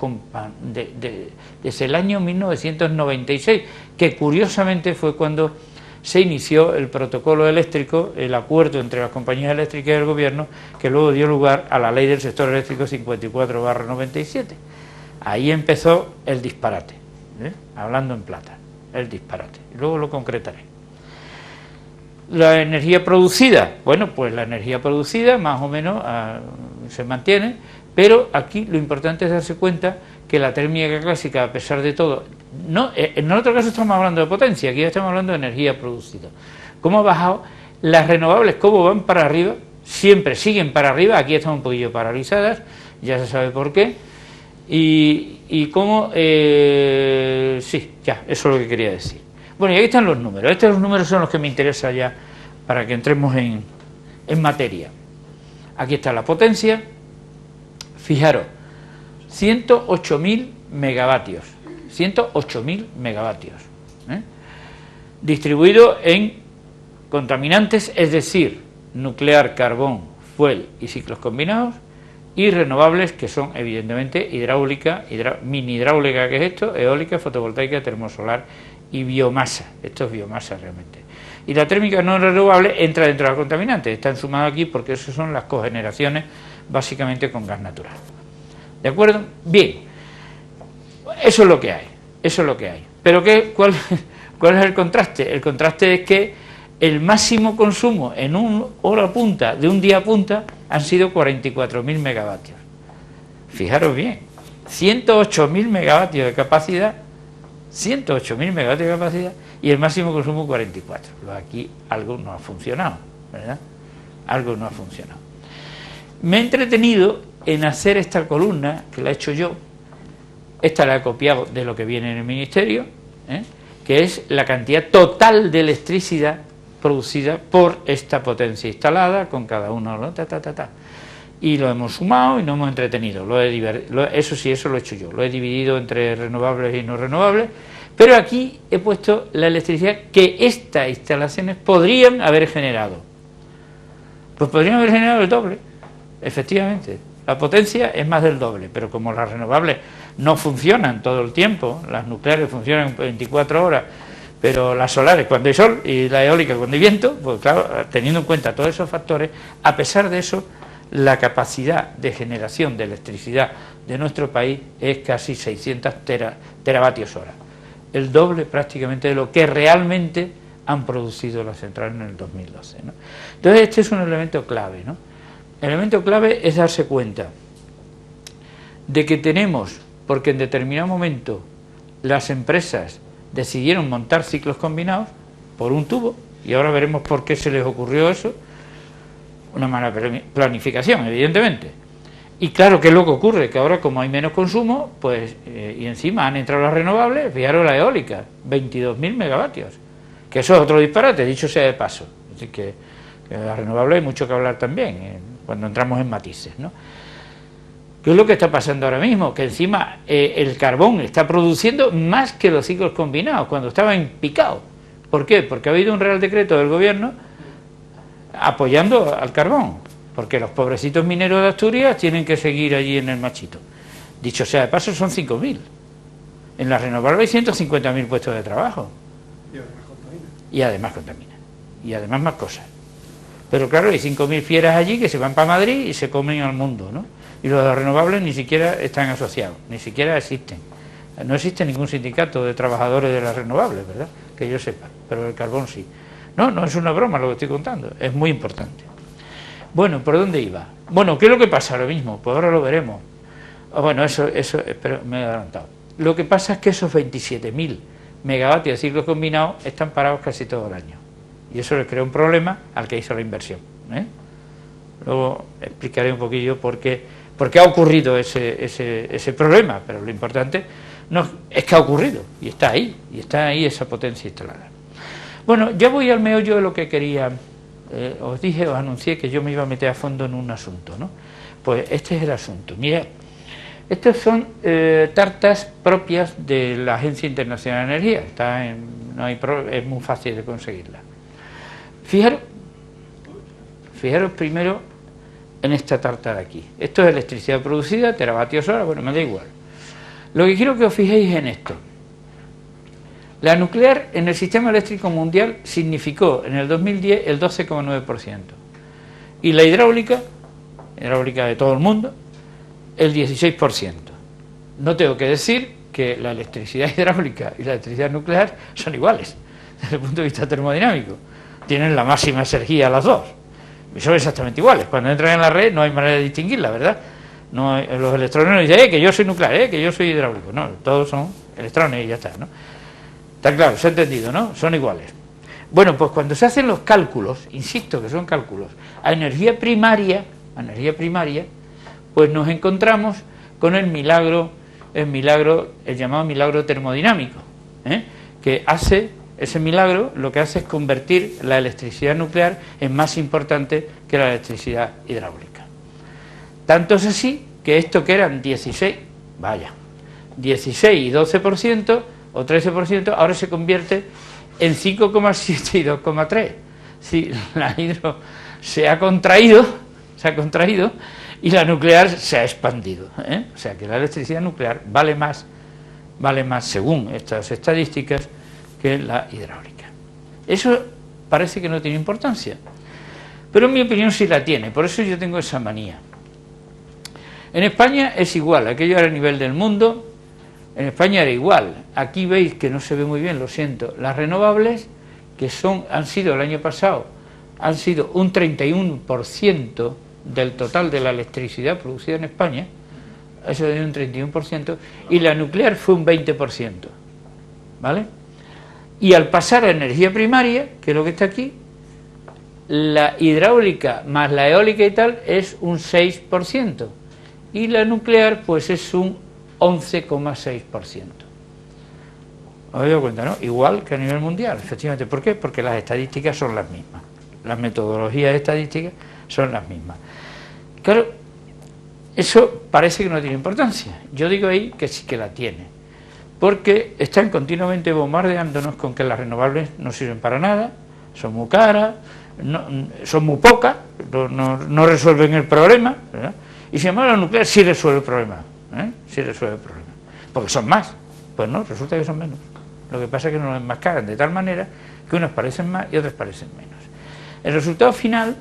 el año 1996, que curiosamente fue cuando se inició el protocolo eléctrico, el acuerdo entre las compañías eléctricas y el gobierno, que luego dio lugar a la ley del sector eléctrico 54/97. Ahí empezó el disparate, ¿eh? Hablando en plata, el disparate, y luego lo concretaré. La energía producida, bueno, pues la energía producida más o menos se mantiene, pero aquí lo importante es darse cuenta que la térmica clásica, a pesar de todo, en otro caso estamos hablando de potencia, aquí ya estamos hablando de energía producida. ¿Cómo ha bajado? Las renovables, ¿cómo van para arriba? Siempre siguen para arriba, aquí están un poquillo paralizadas, ya se sabe por qué. Y cómo, sí, ya, eso es lo que quería decir. Bueno, y aquí están los números. Estos números son los que me interesan ya para que entremos en materia. Aquí está la potencia. Fijaros, 108.000 megavatios. 108.000 megavatios. Distribuido en contaminantes, es decir, nuclear, carbón, fuel y ciclos combinados, y renovables, que son evidentemente hidráulica, mini hidráulica, que es esto, eólica, fotovoltaica, termosolar y biomasa. Esto es biomasa realmente. Y la térmica no renovable entra dentro de los contaminantes, están sumados aquí porque esas son las cogeneraciones básicamente con gas natural. ¿De acuerdo? Bien, eso es lo que hay, eso es lo que hay. Pero ¿cuál es el contraste? El contraste es que el máximo consumo en una hora punta, de un día punta, han sido 44.000 megavatios. Fijaros bien, 108.000 megavatios de capacidad, 108.000 megavatios de capacidad, y el máximo consumo 44. Aquí algo no ha funcionado, ¿verdad? Algo no ha funcionado. Me he entretenido en hacer esta columna, que la he hecho yo, esta la he copiado de lo que viene en el Ministerio, que es la cantidad total de electricidad producida por esta potencia instalada, con cada uno, ¿no? Y lo hemos sumado y nos hemos entretenido. Eso sí, eso lo he hecho yo, lo he dividido entre renovables y no renovables, pero aquí he puesto la electricidad que estas instalaciones podrían haber generado. Pues podrían haber generado el doble, efectivamente. La potencia es más del doble, pero como las renovables no funcionan todo el tiempo, las nucleares funcionan 24 horas, pero las solares cuando hay sol y la eólica cuando hay viento, pues claro, teniendo en cuenta todos esos factores, a pesar de eso, la capacidad de generación de electricidad de nuestro país es casi 600 teravatios hora, el doble prácticamente de lo que realmente han producido las centrales en el 2012, ¿no? Entonces este es un elemento clave, ¿no? El elemento clave es darse cuenta de que tenemos, porque en determinado momento las empresas decidieron montar ciclos combinados por un tubo, y ahora veremos por qué se les ocurrió eso, una mala planificación, evidentemente. Y claro, ¿qué es lo que ocurre? Que ahora, como hay menos consumo, pues y encima han entrado las renovables, fijaros la eólica, 22.000 megavatios, que eso es otro disparate, dicho sea de paso. Así que las renovables hay mucho que hablar también, cuando entramos en matices, ¿no? ¿Qué es lo que está pasando ahora mismo? Que encima el carbón está produciendo más que los ciclos combinados, cuando estaba en picado. ¿Por qué? Porque ha habido un real decreto del gobierno apoyando al carbón, porque los pobrecitos mineros de Asturias tienen que seguir allí en el machito. Dicho sea de paso, son 5.000. En las renovables hay 150.000 puestos de trabajo. Y además contamina. Y además más cosas. Pero claro, hay 5.000 fieras allí que se van para Madrid y se comen al mundo, ¿no? Y los renovables ni siquiera están asociados, ni siquiera existen. No existe ningún sindicato de trabajadores de las renovables, ¿verdad? Que yo sepa, pero el carbón sí. No es una broma lo que estoy contando, es muy importante. Bueno, ¿por dónde iba? Bueno, ¿qué es lo que pasa ahora mismo? Pues ahora lo veremos. Bueno, eso espero, me he adelantado. Lo que pasa es que esos 27.000 megavatios de ciclos combinados están parados casi todo el año. Y eso les crea un problema al que hizo la inversión, ¿eh? Luego explicaré un poquillo por qué ha ocurrido ese problema, pero lo importante no es que ha ocurrido, y está ahí esa potencia instalada. Bueno, ya voy al meollo de lo que quería. Os anuncié que yo me iba a meter a fondo en un asunto, ¿no? Pues este es el asunto. Mira, estas son tartas propias de la Agencia Internacional de Energía. Es muy fácil de conseguirla. Fijaros primero en esta tarta de aquí. Esto es electricidad producida, teravatios hora, bueno, me da igual. Lo que quiero que os fijéis en esto. La nuclear en el sistema eléctrico mundial significó en el 2010 el 12,9%. Y la hidráulica de todo el mundo, el 16%. No tengo que decir que la electricidad hidráulica y la electricidad nuclear son iguales, desde el punto de vista termodinámico. Tienen la máxima energía las dos. Y son exactamente iguales. Cuando entran en la red no hay manera de distinguirla, ¿verdad? No, los electrones no dicen, que yo soy nuclear, que yo soy hidráulico. No, todos son electrones y ya está, ¿no? Está claro, se ha entendido, ¿no? Son iguales. Bueno, pues cuando se hacen los cálculos, insisto que son cálculos, a energía primaria, pues nos encontramos con el llamado milagro termodinámico, que hace, ese milagro lo que hace es convertir la electricidad nuclear en más importante que la electricidad hidráulica. Tanto es así que esto que eran 16 y 12% o 13%, ahora se convierte en 5,7 y 2,3. Sí, la hidro se ha contraído y la nuclear se ha expandido, ¿eh? O sea que la electricidad nuclear vale más según estas estadísticas que la hidráulica. Eso parece que no tiene importancia, pero en mi opinión sí la tiene, por eso yo tengo esa manía. En España es igual, aquello era a nivel del mundo, en España era igual. Aquí veis que no se ve muy bien, lo siento, las renovables, que han sido el año pasado, han sido un 31% del total de la electricidad producida en España, eso es un 31%, y la nuclear fue un 20%, ¿vale? Y al pasar a energía primaria, que es lo que está aquí, la hidráulica más la eólica y tal es un 6%, y la nuclear pues es un 11,6%. ¿Os habéis dado cuenta, no? Igual que a nivel mundial, efectivamente. ¿Por qué? Porque las estadísticas son las mismas, las metodologías estadísticas son las mismas. Claro, eso parece que no tiene importancia. Yo digo ahí que sí que la tiene, porque están continuamente bombardeándonos con que las renovables no sirven para nada, son muy caras, son muy pocas, no resuelven el problema, ¿verdad? Y sin embargo la nuclear sí resuelve el problema, sí resuelve el problema, porque son más. Pues no, resulta que son menos. Lo que pasa es que nos enmascaran de tal manera que unos parecen más y otros parecen menos. El resultado final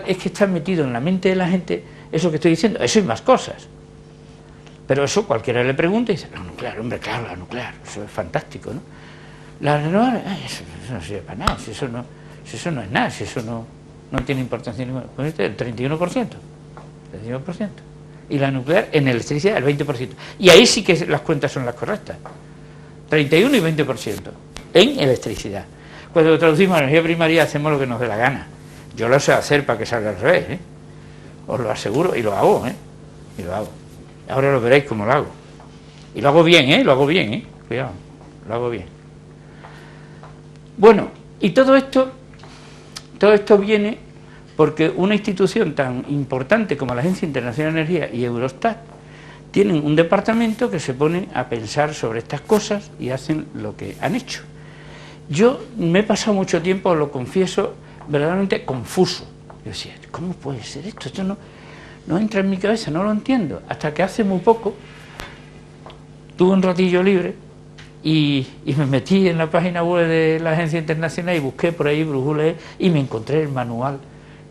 es que está metido en la mente de la gente eso que estoy diciendo, eso y más cosas. Pero eso cualquiera le pregunta y dice, la nuclear, hombre, claro, la nuclear, eso es fantástico, ¿no? La renovables, eso no sirve para nada, si eso no es nada, si eso no tiene importancia ninguna. Pues el 31%. Y la nuclear en electricidad el 20%. Y ahí sí que las cuentas son las correctas. 31 y 20% en electricidad. Cuando lo traducimos a energía primaria hacemos lo que nos dé la gana. Yo lo sé hacer para que salga al revés, ¿eh? Os lo aseguro, y lo hago, ¿eh? Y lo hago. Ahora lo veréis cómo lo hago. Y lo hago bien, ¿eh? Lo hago bien, ¿eh? Cuidado, lo hago bien. Bueno, y todo esto viene porque una institución tan importante como la Agencia Internacional de Energía y Eurostat tienen un departamento que se pone a pensar sobre estas cosas y hacen lo que han hecho. Yo me he pasado mucho tiempo, lo confieso, verdaderamente confuso. Yo decía, ¿cómo puede ser esto? Esto no entra en mi cabeza, no lo entiendo. Hasta que hace muy poco tuve un ratillo libre y me metí en la página web de la Agencia Internacional y busqué por ahí brújulas y me encontré el manual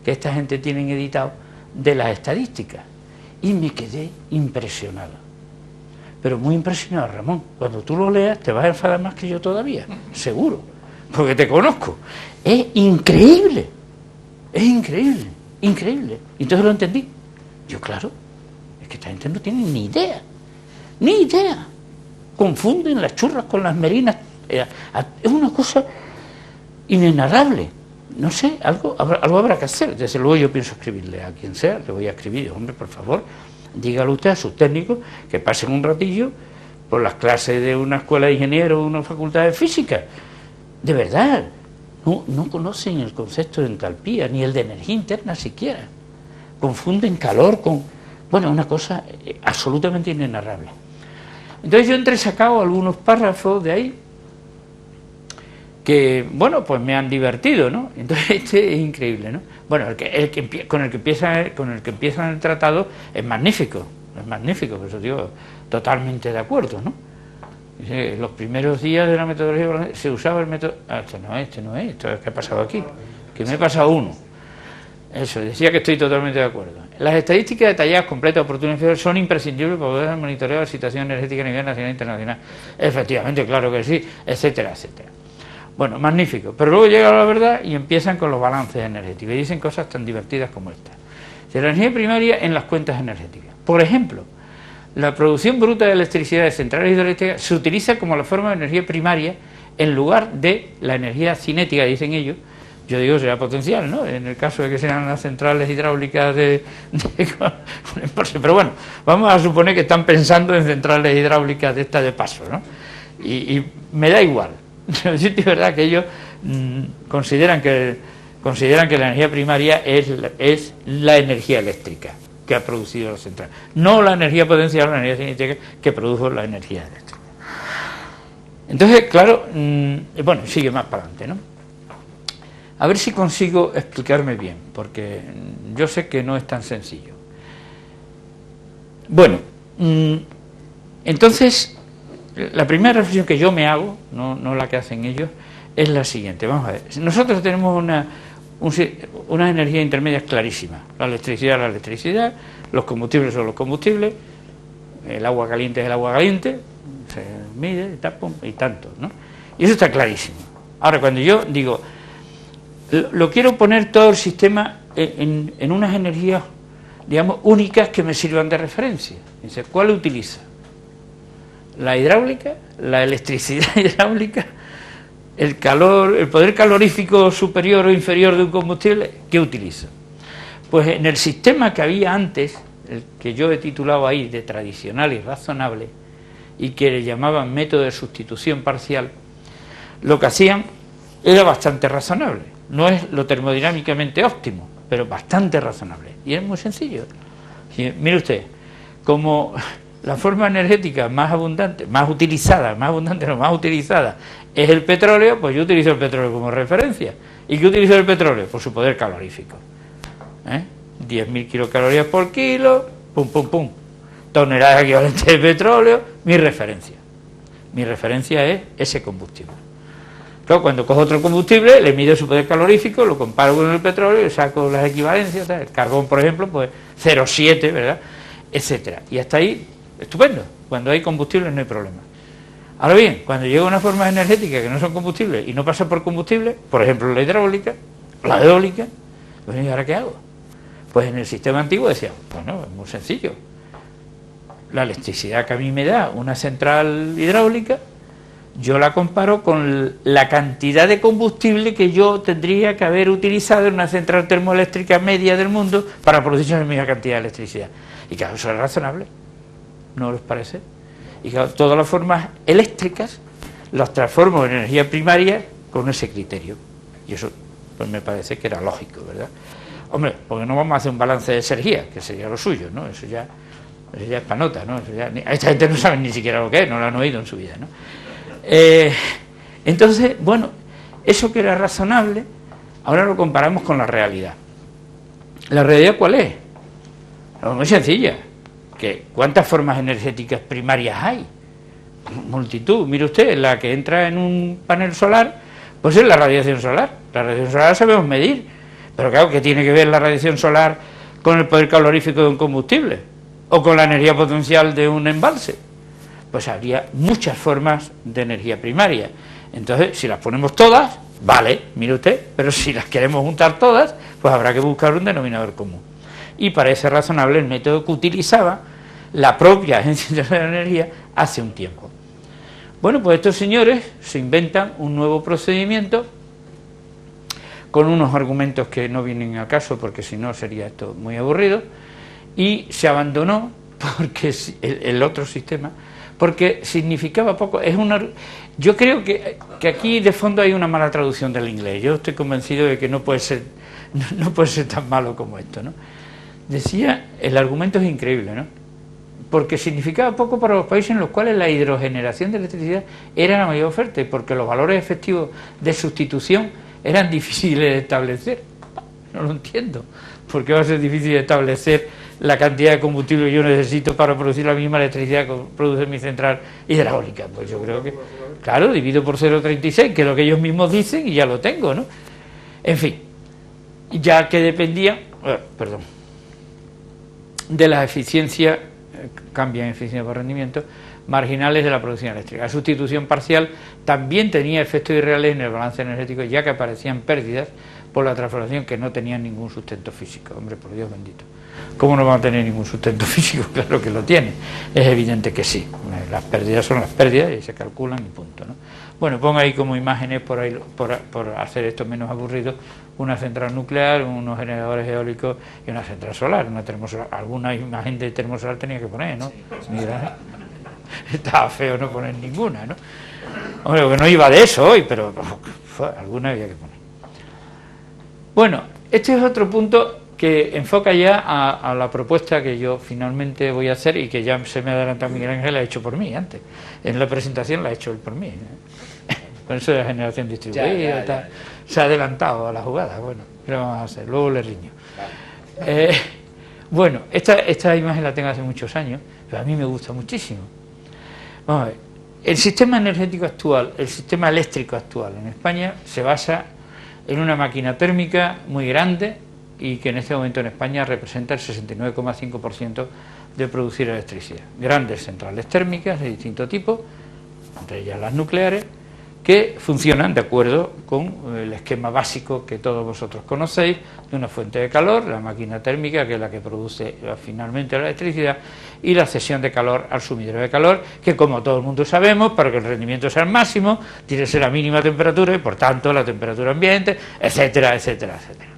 que esta gente tienen editado de las estadísticas y me quedé impresionado, pero muy impresionado, Ramón. Cuando tú lo leas te vas a enfadar más que yo todavía, seguro, porque te conozco. Es increíble, increíble. Y entonces lo entendí. Yo, claro, es que esta gente no tiene ni idea, confunden las churras con las merinas, es una cosa inenarrable. No sé, algo habrá que hacer. Desde luego yo pienso escribirle a quien sea, le voy a escribir, hombre, por favor, dígale usted a sus técnicos que pasen un ratillo por las clases de una escuela de ingenieros o una facultad de física. De verdad, no conocen el concepto de entalpía, ni el de energía interna siquiera. Confunden calor con, bueno, una cosa absolutamente inenarrable. Entonces yo he entresacado algunos párrafos de ahí que, bueno, pues me han divertido, ¿no? Entonces este es increíble, ¿no? Bueno, con el que empiezan el tratado es magnífico, por eso digo, totalmente de acuerdo, ¿no? Dice, los primeros días de la metodología se usaba el método... este no es, esto es que ha pasado aquí, que me he pasado uno. Eso, decía que estoy totalmente de acuerdo. Las estadísticas detalladas, completas, oportunas son imprescindibles para poder monitorear la situación energética a nivel nacional e internacional. Efectivamente, claro que sí, etcétera, etcétera. Bueno, magnífico, pero luego llega la verdad y empiezan con los balances energéticos y dicen cosas tan divertidas como esta. De la energía primaria en las cuentas energéticas. Por ejemplo, la producción bruta de electricidad de centrales hidroeléctricas se utiliza como la forma de energía primaria en lugar de la energía cinética, dicen ellos. Yo digo será potencial, ¿no? En el caso de que sean las centrales hidráulicas pero bueno, vamos a suponer que están pensando en centrales hidráulicas de estas de paso, ¿no? Y me da igual. Es verdad que ellos consideran que la energía primaria es la energía eléctrica que ha producido la central, no la energía potencial, la energía cinética que produjo la energía eléctrica. Entonces, claro, bueno, sigue más para adelante, ¿no? A ver si consigo explicarme bien, porque yo sé que no es tan sencillo. Bueno, entonces, la primera reflexión que yo me hago, no la que hacen ellos, es la siguiente. Vamos a ver, nosotros tenemos unas energías intermedias clarísimas. La electricidad, los combustibles son los combustibles, el agua caliente es el agua caliente, se mide y tanto, ¿no? Y eso está clarísimo. Ahora, cuando yo digo, lo quiero poner todo el sistema en unas energías, digamos, únicas que me sirvan de referencia. Dice, ¿cuál utiliza? La hidráulica, la electricidad hidráulica el calor, el poder calorífico superior o inferior de un combustible, ¿qué utiliza? Pues en el sistema que había antes, el que yo he titulado ahí de tradicional y razonable, y que le llamaban método de sustitución parcial, lo que hacían era bastante razonable. No es lo termodinámicamente óptimo, pero bastante razonable. Y es muy sencillo. Mire usted, como la forma energética más abundante, más utilizada es el petróleo, pues yo utilizo el petróleo como referencia. ¿Y qué utilizo el petróleo? Por su poder calorífico. 10.000 kilocalorías por kilo, pum, pum, pum. Toneladas equivalentes de petróleo, mi referencia. Mi referencia es ese combustible. Claro, cuando cojo otro combustible, le mido su poder calorífico, lo comparo con el petróleo y saco las equivalencias. El carbón, por ejemplo, pues 0,7, ¿verdad? Etcétera. Y hasta ahí, estupendo. Cuando hay combustibles no hay problema. Ahora bien, cuando llega una forma energética que no son combustibles y no pasa por combustible, por ejemplo la hidráulica, la eólica, pues ¿y ahora qué hago? Pues en el sistema antiguo decía, bueno, es muy sencillo. La electricidad que a mí me da una central hidráulica, yo la comparo con la cantidad de combustible que yo tendría que haber utilizado en una central termoeléctrica media del mundo para producir la misma cantidad de electricidad. Y claro, eso es razonable, ¿no les parece? Y claro, todas las formas eléctricas las transformo en energía primaria con ese criterio. Y eso pues me parece que era lógico, ¿verdad? Hombre, porque no vamos a hacer un balance de energía, que sería lo suyo, ¿no? Eso ya es panota, ¿no? Esta gente no sabe ni siquiera lo que es, no lo han oído en su vida, ¿no? Entonces, bueno, eso que era razonable, ahora lo comparamos con la realidad. ¿La realidad cuál es? Muy sencilla. ¿Cuántas formas energéticas primarias hay? Multitud. Mire usted, la que entra en un panel solar, pues es la radiación solar. La radiación solar la sabemos medir. Pero claro, ¿qué tiene que ver la radiación solar con el poder calorífico de un combustible? ¿O con la energía potencial de un embalse? Pues habría muchas formas de energía primaria. Entonces, si las ponemos todas, vale, mire usted, pero si las queremos juntar todas, pues habrá que buscar un denominador común. Y parece razonable el método que utilizaba la propia Agencia de la Energía hace un tiempo. Bueno, pues estos señores se inventan un nuevo procedimiento con unos argumentos que no vienen al caso, porque si no sería esto muy aburrido, y se abandonó porque el otro sistema, porque significaba poco. Yo creo que aquí de fondo hay una mala traducción del inglés. Yo estoy convencido de que no puede ser tan malo como esto, ¿no? Decía, el argumento es increíble, ¿no? Porque significaba poco para los países en los cuales la hidrogeneración de electricidad era la mayor oferta, y porque los valores efectivos de sustitución eran difíciles de establecer. No lo entiendo. ¿Por qué va a ser difícil de establecer la cantidad de combustible que yo necesito para producir la misma electricidad que produce mi central hidráulica? Pues yo creo que, claro, divido por 0,36, que es lo que ellos mismos dicen, y ya lo tengo, ¿no? En fin, ya que dependía, de la eficiencia, cambia en eficiencia por rendimiento, marginales de la producción eléctrica. La sustitución parcial también tenía efectos irreales en el balance energético, ya que aparecían pérdidas por la transformación que no tenían ningún sustento físico. Hombre, por Dios bendito. ¿Cómo no van a tener ningún sustento físico? Claro que lo tiene. Es evidente que sí. Las pérdidas son las pérdidas y se calculan y punto, ¿no? Bueno, pongo ahí como imágenes por ahí, por hacer esto menos aburrido, una central nuclear, unos generadores eólicos y una central solar, una termosolar. Alguna imagen de termosolar tenía que poner, ¿no? Mira, estaba feo no poner ninguna, ¿no? Hombre, que no iba de eso hoy, pero alguna había que poner. Bueno, este es otro punto que enfoca ya a la propuesta que yo finalmente voy a hacer y que ya se me ha adelantado Miguel Ángel, la ha hecho por mí antes. En la presentación la ha hecho él por mí, ¿eh? Con eso de la generación distribuida, ya. Se ha adelantado a la jugada. Bueno, ¿qué le vamos a hacer? Luego le riño. Bueno, esta imagen la tengo hace muchos años, pero a mí me gusta muchísimo. Vamos a ver, el sistema energético actual, el sistema eléctrico actual en España se basa en una máquina térmica muy grande y que en este momento en España representa el 69,5% de producir electricidad. Grandes centrales térmicas de distinto tipo, entre ellas las nucleares, que funcionan de acuerdo con el esquema básico que todos vosotros conocéis, de una fuente de calor, la máquina térmica, que es la que produce finalmente la electricidad, y la cesión de calor al sumidero de calor, que como todo el mundo sabemos, para que el rendimiento sea el máximo, tiene que ser la mínima temperatura y por tanto la temperatura ambiente, etcétera, etcétera, etcétera.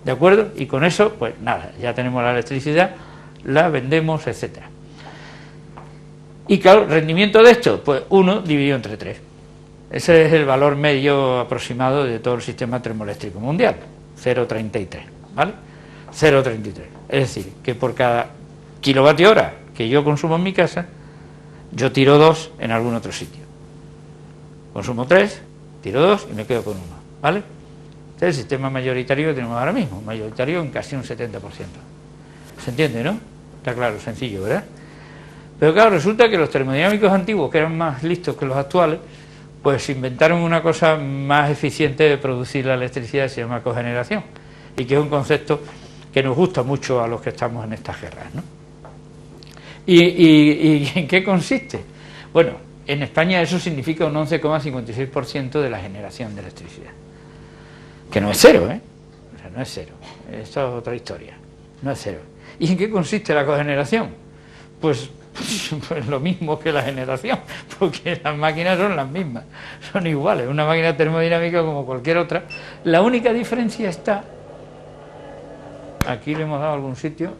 ¿De acuerdo? Y con eso, pues nada, ya tenemos la electricidad, la vendemos, etcétera. Y claro, rendimiento de esto, pues 1 dividido entre 3. Ese es el valor medio aproximado de todo el sistema termoeléctrico mundial, 0,33, ¿vale? 0,33. Es decir, que por cada kilovatio hora que yo consumo en mi casa, yo tiro 2 en algún otro sitio. Consumo 3, tiro 2 y me quedo con 1, ¿vale? Este es el sistema mayoritario que tenemos ahora mismo, mayoritario en casi un 70%. ¿Se entiende, no? Está claro, sencillo, ¿verdad? Pero claro, resulta que los termodinámicos antiguos, que eran más listos que los actuales, pues inventaron una cosa más eficiente de producir la electricidad, que se llama cogeneración, y que es un concepto que nos gusta mucho a los que estamos en estas guerras, ¿no? ¿Y en qué consiste? Bueno, en España eso significa un 11,56% de la generación de electricidad, que no es cero, ¿eh? O sea, no es cero, esto es otra historia, no es cero. ¿Y en qué consiste la cogeneración? Pues lo mismo que la generación, porque las máquinas son las mismas, son iguales, una máquina termodinámica como cualquier otra. La única diferencia está, aquí le hemos dado algún sitio,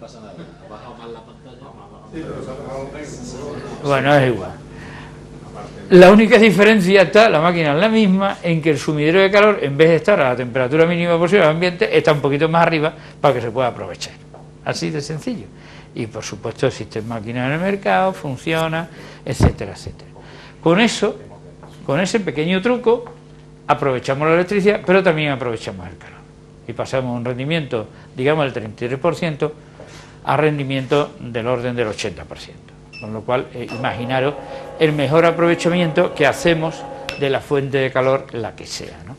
bueno, es igual. La única diferencia está, la máquina es la misma, en que el sumidero de calor, en vez de estar a la temperatura mínima posible del ambiente, está un poquito más arriba para que se pueda aprovechar. Así de sencillo. Y por supuesto existen máquinas en el mercado, funciona, etcétera, etcétera. Con eso, con ese pequeño truco, aprovechamos la electricidad, pero también aprovechamos el calor. Y pasamos un rendimiento, digamos, del 33% a rendimiento del orden del 80%. Con lo cual, imaginaros el mejor aprovechamiento que hacemos de la fuente de calor, la que sea, ¿no?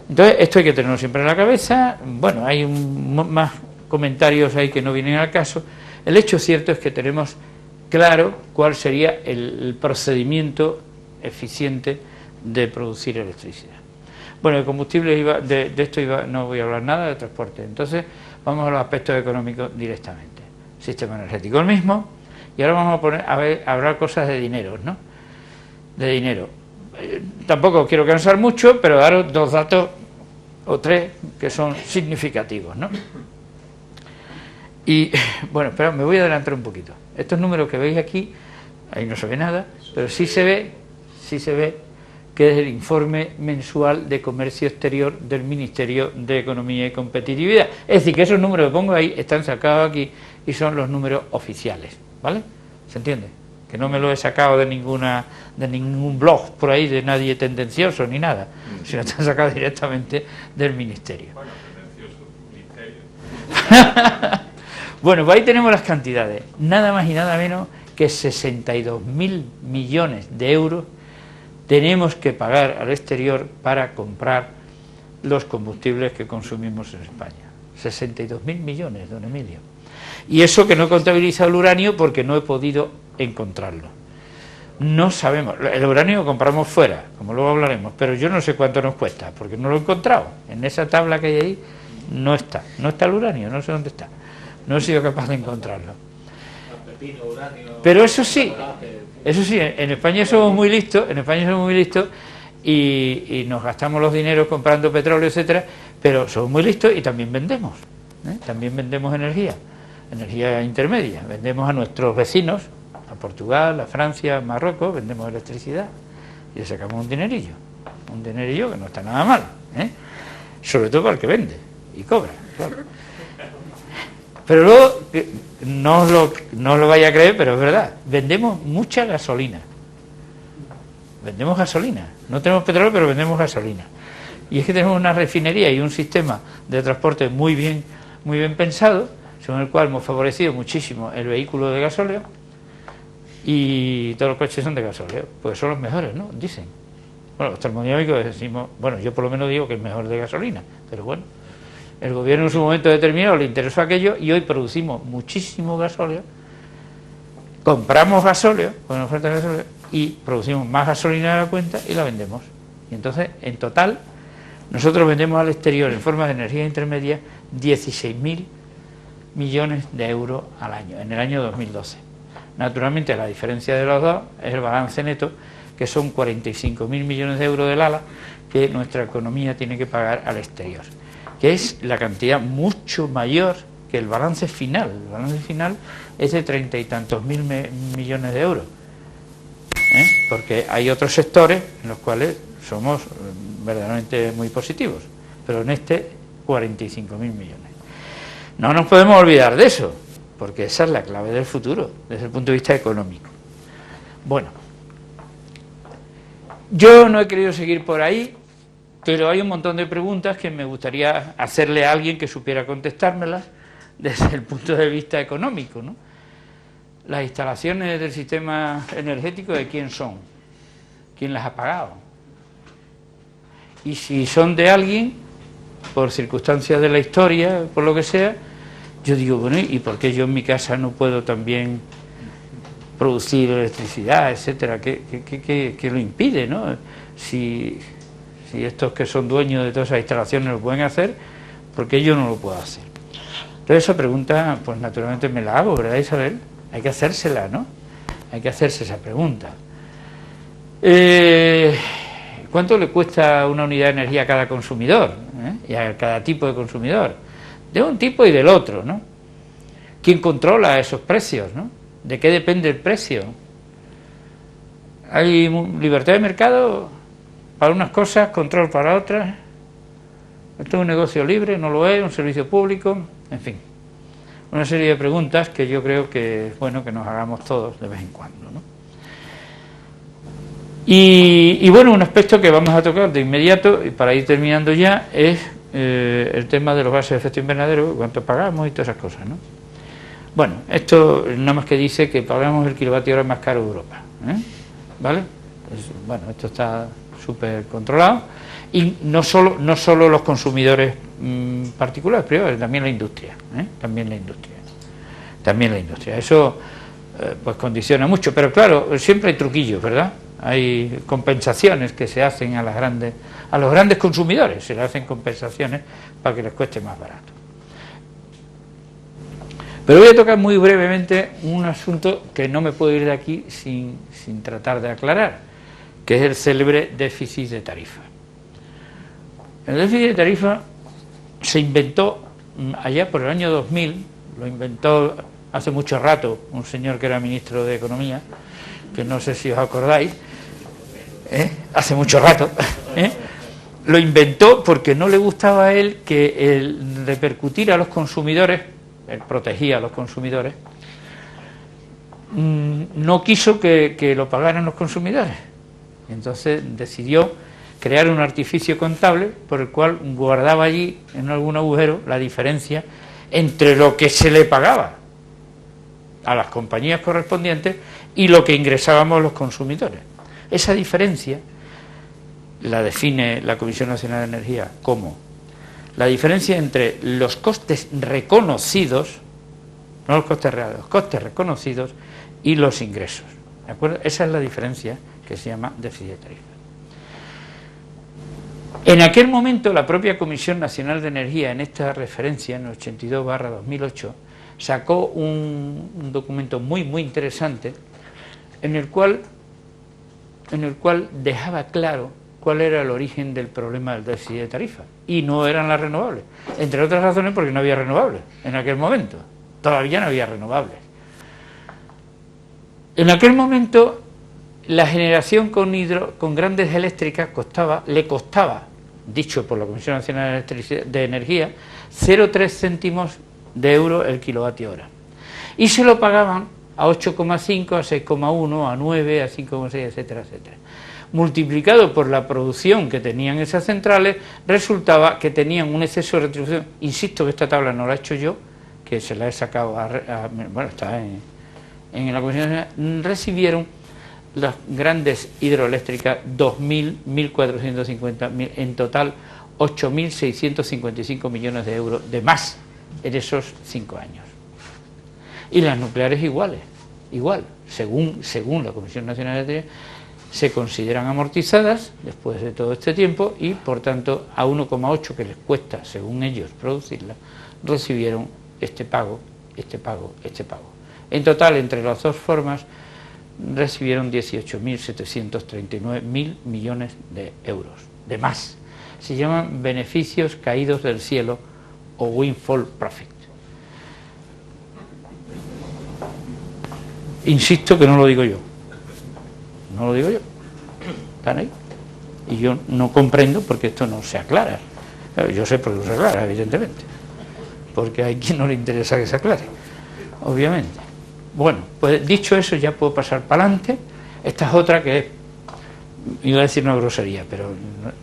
Entonces, esto hay que tenerlo siempre en la cabeza. Bueno, hay más comentarios ahí que no vienen al caso. El hecho cierto es que tenemos claro cuál sería el procedimiento eficiente de producir electricidad. Bueno, el combustible de esto no voy a hablar nada, de transporte. Entonces, vamos a los aspectos económicos directamente. Sistema energético el mismo, y ahora vamos a hablar cosas de dinero, ¿no? De dinero. Tampoco quiero cansar mucho, pero daros 2 datos o 3 que son significativos, ¿no? Y, bueno, espera, me voy a adelantar un poquito. Estos números que veis aquí, ahí no se ve nada, pero sí se ve que es el informe mensual de comercio exterior del Ministerio de Economía y Competitividad. Es decir, que esos números que pongo ahí están sacados aquí y son los números oficiales, ¿vale? ¿Se entiende? Que no me lo he sacado de ningún blog por ahí, de nadie tendencioso ni nada, sino están sacados directamente del Ministerio. Bueno, tendencioso, Ministerio. Bueno, pues ahí tenemos las cantidades, nada más y nada menos que 62.000 millones de euros tenemos que pagar al exterior para comprar los combustibles que consumimos en España. 62.000 millones, don Emilio. Y eso que no contabiliza el uranio porque no he podido encontrarlo. No sabemos, el uranio lo compramos fuera, como luego hablaremos, pero yo no sé cuánto nos cuesta, porque no lo he encontrado. En esa tabla que hay ahí no está el uranio, no sé dónde está. No he sido capaz de encontrarlo. Pero eso sí, en España somos muy listos, y nos gastamos los dineros comprando petróleo, etcétera, pero somos muy listos y también vendemos, también vendemos energía intermedia, vendemos a nuestros vecinos, a Portugal, a Francia, a Marruecos, vendemos electricidad y le sacamos un dinerillo que no está nada mal, sobre todo para el que vende y cobra, claro. Pero luego, no os lo vaya a creer, pero es verdad, vendemos mucha gasolina. Vendemos gasolina. No tenemos petróleo, pero vendemos gasolina. Y es que tenemos una refinería y un sistema de transporte muy bien pensado, según el cual hemos favorecido muchísimo el vehículo de gasóleo, y todos los coches son de gasóleo, pues son los mejores, ¿no? Dicen. Bueno, los termodinámicos decimos, bueno, yo por lo menos digo que es mejor de gasolina, pero bueno. El gobierno en su momento determinado le interesó aquello y hoy producimos muchísimo gasóleo, compramos gasóleo con oferta de gasóleo y producimos más gasolina de la cuenta y la vendemos. Y entonces, en total, nosotros vendemos al exterior en forma de energía intermedia 16.000 millones de euros al año, en el año 2012. Naturalmente, la diferencia de los dos es el balance neto, que son 45.000 millones de euros del ALA que nuestra economía tiene que pagar al exterior, que es la cantidad mucho mayor que el balance final. El balance final es de 30 y tantos mil millones de euros, porque hay otros sectores en los cuales somos verdaderamente muy positivos, pero en este 45.000 millones. No nos podemos olvidar de eso, porque esa es la clave del futuro, desde el punto de vista económico. Bueno, yo no he querido seguir por ahí, pero hay un montón de preguntas que me gustaría hacerle a alguien que supiera contestármelas desde el punto de vista económico, ¿no? Las instalaciones del sistema energético, ¿de quién son? ¿Quién las ha pagado? Y si son de alguien, por circunstancias de la historia, por lo que sea, yo digo, bueno, ¿y por qué yo en mi casa no puedo también producir electricidad, etcétera? ¿Qué lo impide, no? Si estos que son dueños de todas esas instalaciones lo pueden hacer, ¿por qué yo no lo puedo hacer? Entonces esa pregunta, pues naturalmente me la hago, ¿verdad, Isabel? Hay que hacérsela, ¿no? Hay que hacerse esa pregunta. ¿Cuánto le cuesta una unidad de energía a cada consumidor? Y a cada tipo de consumidor. De un tipo y del otro, ¿no? ¿Quién controla esos precios, no? ¿De qué depende el precio? ¿Hay libertad de mercado para unas cosas, control para otras? ¿Esto es un negocio libre? ¿No lo es? ¿Un servicio público? En fin, una serie de preguntas que yo creo que es bueno que nos hagamos todos de vez en cuando, ¿no? Y bueno, un aspecto que vamos a tocar de inmediato, y para ir terminando ya, es el tema de los gases de efecto invernadero, cuánto pagamos y todas esas cosas, ¿no? Bueno, esto nada más que dice que pagamos el kilovatio hora más caro de Europa, ¿vale? Bueno, esto está súper controlado, y no solo los consumidores particulares, privados, también la industria, también la industria. Eso pues condiciona mucho, pero claro, siempre hay truquillos, ¿verdad? Hay compensaciones que se hacen a los grandes consumidores, se le hacen compensaciones para que les cueste más barato. Pero voy a tocar muy brevemente un asunto que no me puedo ir de aquí sin tratar de aclarar, que es el célebre déficit de tarifa. El déficit de tarifa se inventó allá por el año 2000, lo inventó hace mucho rato un señor que era ministro de Economía, que no sé si os acordáis, hace mucho rato, lo inventó porque no le gustaba a él que el repercutir a los consumidores, él protegía a los consumidores, no quiso que lo pagaran los consumidores. Entonces decidió crear un artificio contable por el cual guardaba allí en algún agujero la diferencia entre lo que se le pagaba a las compañías correspondientes y lo que ingresábamos los consumidores. Esa diferencia la define la Comisión Nacional de Energía como la diferencia entre los costes reconocidos, no los costes reales, los costes reconocidos y los ingresos. ¿De acuerdo? Esa es la diferencia que se llama déficit de tarifa. En aquel momento la propia Comisión Nacional de Energía, en esta referencia, en el 82/2008, sacó un documento muy interesante en el cual dejaba claro cuál era el origen del problema del déficit de tarifa, y no eran las renovables, entre otras razones porque no había renovables en aquel momento, todavía no había renovables. En aquel momento la generación con grandes eléctricas le costaba, dicho por la Comisión Nacional de Energía, 0,3 céntimos de euro el kilovatio hora, y se lo pagaban a 8,5, a 6,1, a 9, a 5,6, etcétera, etcétera. Multiplicado por la producción que tenían esas centrales, resultaba que tenían un exceso de retribución. Insisto que esta tabla no la he hecho yo, que se la he sacado, bueno, está en la Comisión. Recibieron las grandes hidroeléctricas 2.000, 1.450, en total 8.655 millones de euros de más en esos 5 años. Y las nucleares igual, según la Comisión Nacional de Energía, se consideran amortizadas después de todo este tiempo y por tanto a 1,8 que les cuesta según ellos producirlas, recibieron este pago. En total, entre las dos formas, recibieron 18.739.000 millones de euros, de más. Se llaman beneficios caídos del cielo o windfall profit. Insisto que no lo digo yo. No lo digo yo. Están ahí. Y yo no comprendo porque esto no se aclara. Yo sé por qué no se aclara, evidentemente. Porque hay quien no le interesa que se aclare, obviamente. Bueno, pues dicho eso ya puedo pasar para adelante. Esta es otra que es, iba a decir una grosería, pero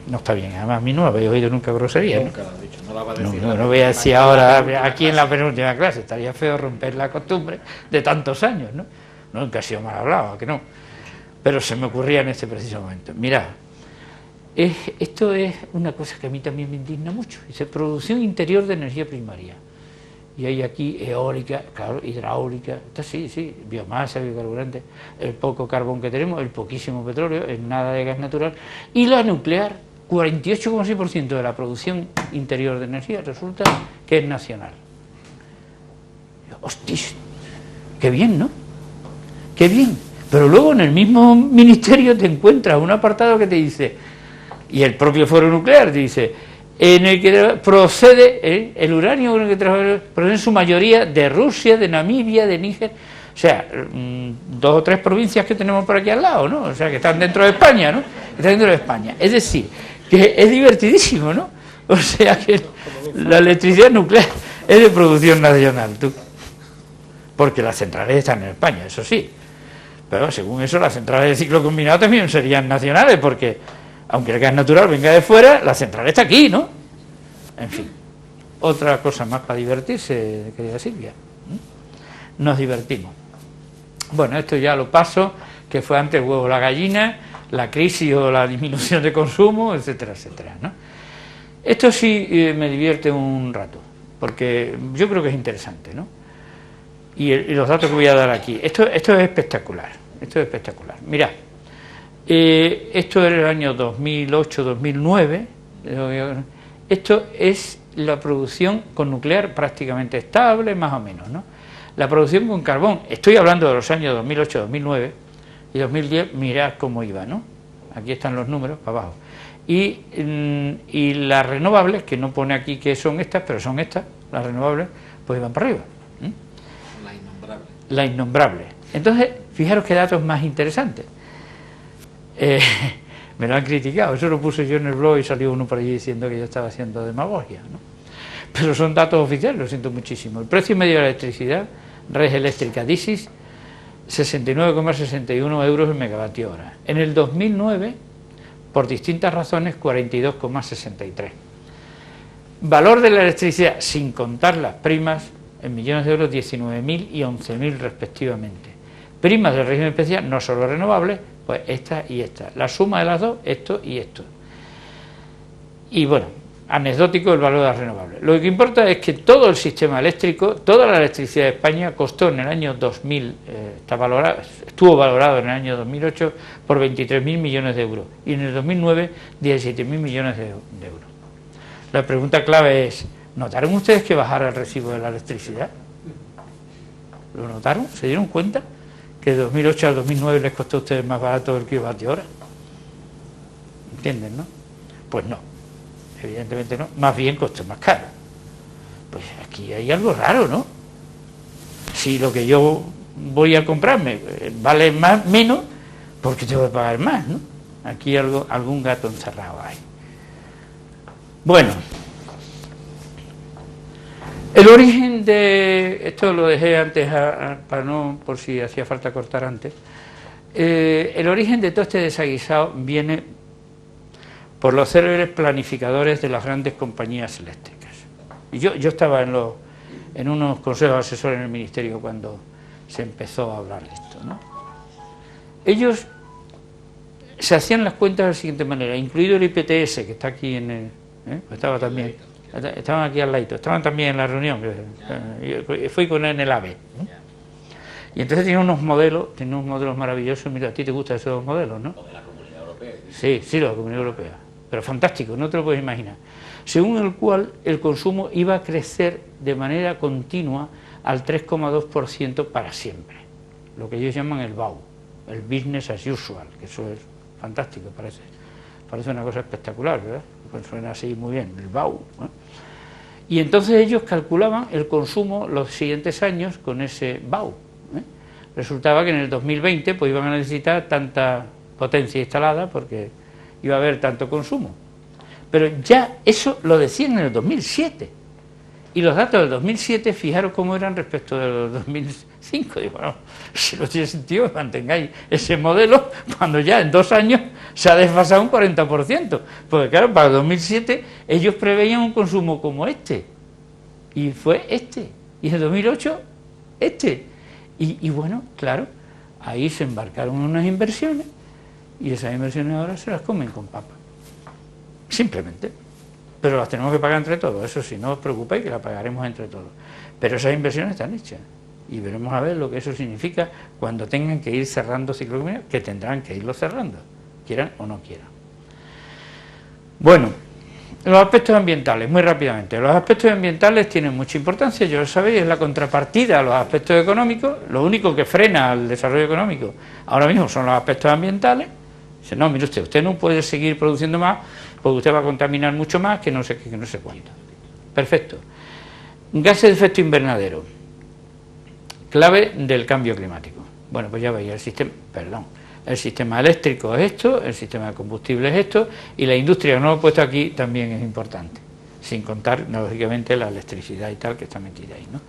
no está bien. Además, a mí no habéis oído nunca grosería. Nunca lo has dicho, no la va a decir. No voy a decir ahora aquí en la penúltima clase. Estaría feo romper la costumbre de tantos años, ¿no? Nunca ha sido mal hablado, ¿a que no? Pero se me ocurría en este preciso momento. Mirad, esto es una cosa que a mí también me indigna mucho. Dice, producción interior de energía primaria. Y hay aquí eólica, claro, hidráulica, esto sí, biomasa, biocarburante, el poco carbón que tenemos, el poquísimo petróleo, el nada de gas natural, y la nuclear, 48,6% de la producción interior de energía resulta que es nacional. Hostia, qué bien, ¿no? Qué bien. Pero luego en el mismo ministerio te encuentras un apartado que te dice, y el propio Foro Nuclear te dice, en el que procede el uranio con el que trabaja, procede en su mayoría de Rusia, de Namibia, de Níger, o sea, 2 o 3 provincias que tenemos por aquí al lado, ¿no? O sea, que están dentro de España, ¿no? Están dentro de España. Es decir, que es divertidísimo, ¿no? O sea, que la electricidad nuclear es de producción nacional, tú. Porque las centrales están en España, eso sí. Pero según eso, las centrales de ciclo combinado también serían nacionales, porque aunque el gas natural venga de fuera, la central está aquí, ¿no? En fin, otra cosa más para divertirse, querida Silvia. Nos divertimos. Bueno, esto ya lo paso, que fue antes el huevo o la gallina, la crisis o la disminución de consumo, etcétera, etcétera, ¿no? Esto sí me divierte un rato, porque yo creo que es interesante, ¿no? Y los datos que voy a dar aquí, esto es espectacular, Mirad. Esto era el año 2008-2009. Esto es la producción con nuclear prácticamente estable, más o menos, ¿no? La producción con carbón, estoy hablando de los años 2008-2009 y 2010, mirad cómo iba, ¿no? Aquí están los números, para abajo. Y las renovables, que no pone aquí que son estas, pero son estas, las renovables, pues iban para arriba. La innombrable. Entonces, fijaros qué datos más interesantes. Me lo han criticado, eso lo puse yo en el blog y salió uno por allí diciendo que yo estaba haciendo demagogia, ¿no? Pero son datos oficiales, lo siento muchísimo. El precio medio de la electricidad, Red Eléctrica DISIS, 69,61 euros el megavatio hora. En el 2009, por distintas razones, 42,63. Valor de la electricidad, sin contar las primas, en millones de euros, 19.000 y 11.000 respectivamente. Primas del régimen especial, no solo renovables, pues esta y esta. La suma de las dos, esto y esto. Y bueno, anecdótico el valor de las renovables. Lo que importa es que todo el sistema eléctrico, toda la electricidad de España costó en el año 2000, estuvo valorado en el año 2008 por 23.000 millones de euros y en el 2009 17.000 millones de euros. La pregunta clave es, ¿notaron ustedes que bajara el recibo de la electricidad? ¿Lo notaron? ¿Se dieron cuenta que de 2008 al 2009 les costó a ustedes más barato el kilovatio hora? ¿Entienden, no? Pues no, evidentemente no, más bien costó más caro. Pues aquí hay algo raro, ¿no? Si lo que yo voy a comprarme vale menos, ¿por qué tengo que pagar más, no? Aquí algún gato encerrado hay. Bueno, el origen de... Esto lo dejé antes para no, por si hacía falta cortar antes. El origen de todo este desaguisado viene por los célebres planificadores de las grandes compañías eléctricas. Y yo estaba en unos consejos asesores en el ministerio cuando se empezó a hablar de esto, ¿no? Ellos se hacían las cuentas de la siguiente manera, incluido el IPTS, que está aquí en el... pues estaba también... Estaban aquí al ladito, estaban también en la reunión, fui con él en el AVE. Y entonces tiene unos modelos maravillosos. Mira, a ti te gustan esos modelos, ¿no? Lo de la Comunidad Europea. Sí, sí, la Comunidad Europea. Pero fantástico, no te lo puedes imaginar. Según el cual el consumo iba a crecer de manera continua al 3,2% para siempre. Lo que ellos llaman el BAU, el Business as Usual, que eso es fantástico, parece una cosa espectacular, ¿verdad? Pues suena así muy bien, el BAU, ¿no? Y entonces ellos calculaban el consumo los siguientes años con ese BAU, ¿eh? Resultaba que en el 2020 pues iban a necesitar tanta potencia instalada porque iba a haber tanto consumo. Pero ya eso lo decían en el 2007. Y los datos del 2007, fijaros cómo eran respecto de los 2005. Digo, bueno, si no tiene sentido que mantengáis ese modelo cuando ya en 2 años se ha desfasado un 40%. Porque claro, para el 2007 ellos preveían un consumo como este. Y fue este. Y en el 2008, este. Y bueno, claro, ahí se embarcaron unas inversiones y esas inversiones ahora se las comen con papas. Simplemente. Pero las tenemos que pagar entre todos, eso sí, no os preocupéis que las pagaremos entre todos. Pero esas inversiones están hechas y veremos a ver lo que eso significa cuando tengan que ir cerrando ciclos minarios, que tendrán que irlo cerrando, quieran o no quieran. Bueno, los aspectos ambientales, muy rápidamente. Los aspectos ambientales tienen mucha importancia, ya lo sabéis, es la contrapartida a los aspectos económicos. Lo único que frena al desarrollo económico ahora mismo son los aspectos ambientales. Dice, no, mire usted no puede seguir produciendo más porque usted va a contaminar mucho más que no sé qué, que no sé cuánto. Perfecto. Gases de efecto invernadero, clave del cambio climático. Bueno, pues ya veis, el sistema eléctrico es esto, el sistema de combustible es esto, y la industria, que no lo he puesto aquí, también es importante, sin contar, lógicamente, la electricidad y tal que está metida ahí, ¿no?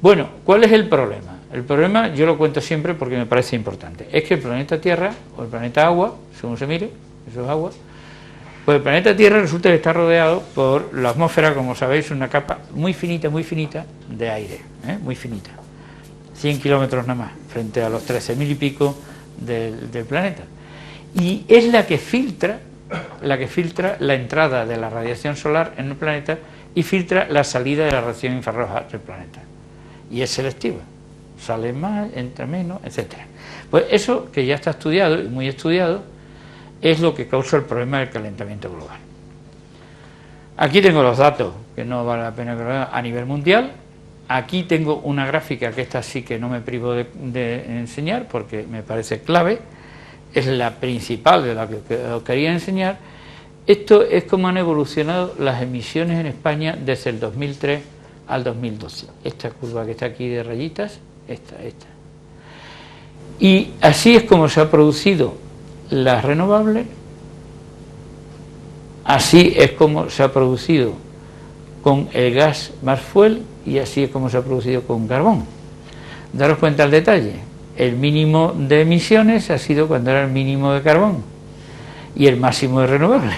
Bueno, ¿cuál es el problema? El problema, yo lo cuento siempre porque me parece importante, es que el planeta Tierra, o el planeta Agua, según se mire, eso es agua, pues el planeta Tierra resulta que está rodeado por la atmósfera, como sabéis, una capa muy finita de aire, muy finita, 100 kilómetros nada más, frente a los 13.000 y pico del planeta. Y es la que filtra la entrada de la radiación solar en el planeta y filtra la salida de la radiación infrarroja del planeta. Y es selectiva, sale más, entra menos, etcétera. Pues eso, que ya está estudiado, y muy estudiado, es lo que causa el problema del calentamiento global. Aquí tengo los datos, que no vale la pena que lo vean, a nivel mundial. Aquí tengo una gráfica que esta sí que no me privo de enseñar porque me parece clave, es la principal de la que os quería enseñar. Esto es cómo han evolucionado las emisiones en España desde el 2003 al 2012. Esta curva que está aquí de rayitas, esta. Y así es como se ha producido las renovables, así es como se ha producido con el gas más fuel y así es como se ha producido con carbón. Daros cuenta al detalle, el mínimo de emisiones ha sido cuando era el mínimo de carbón y el máximo de renovables,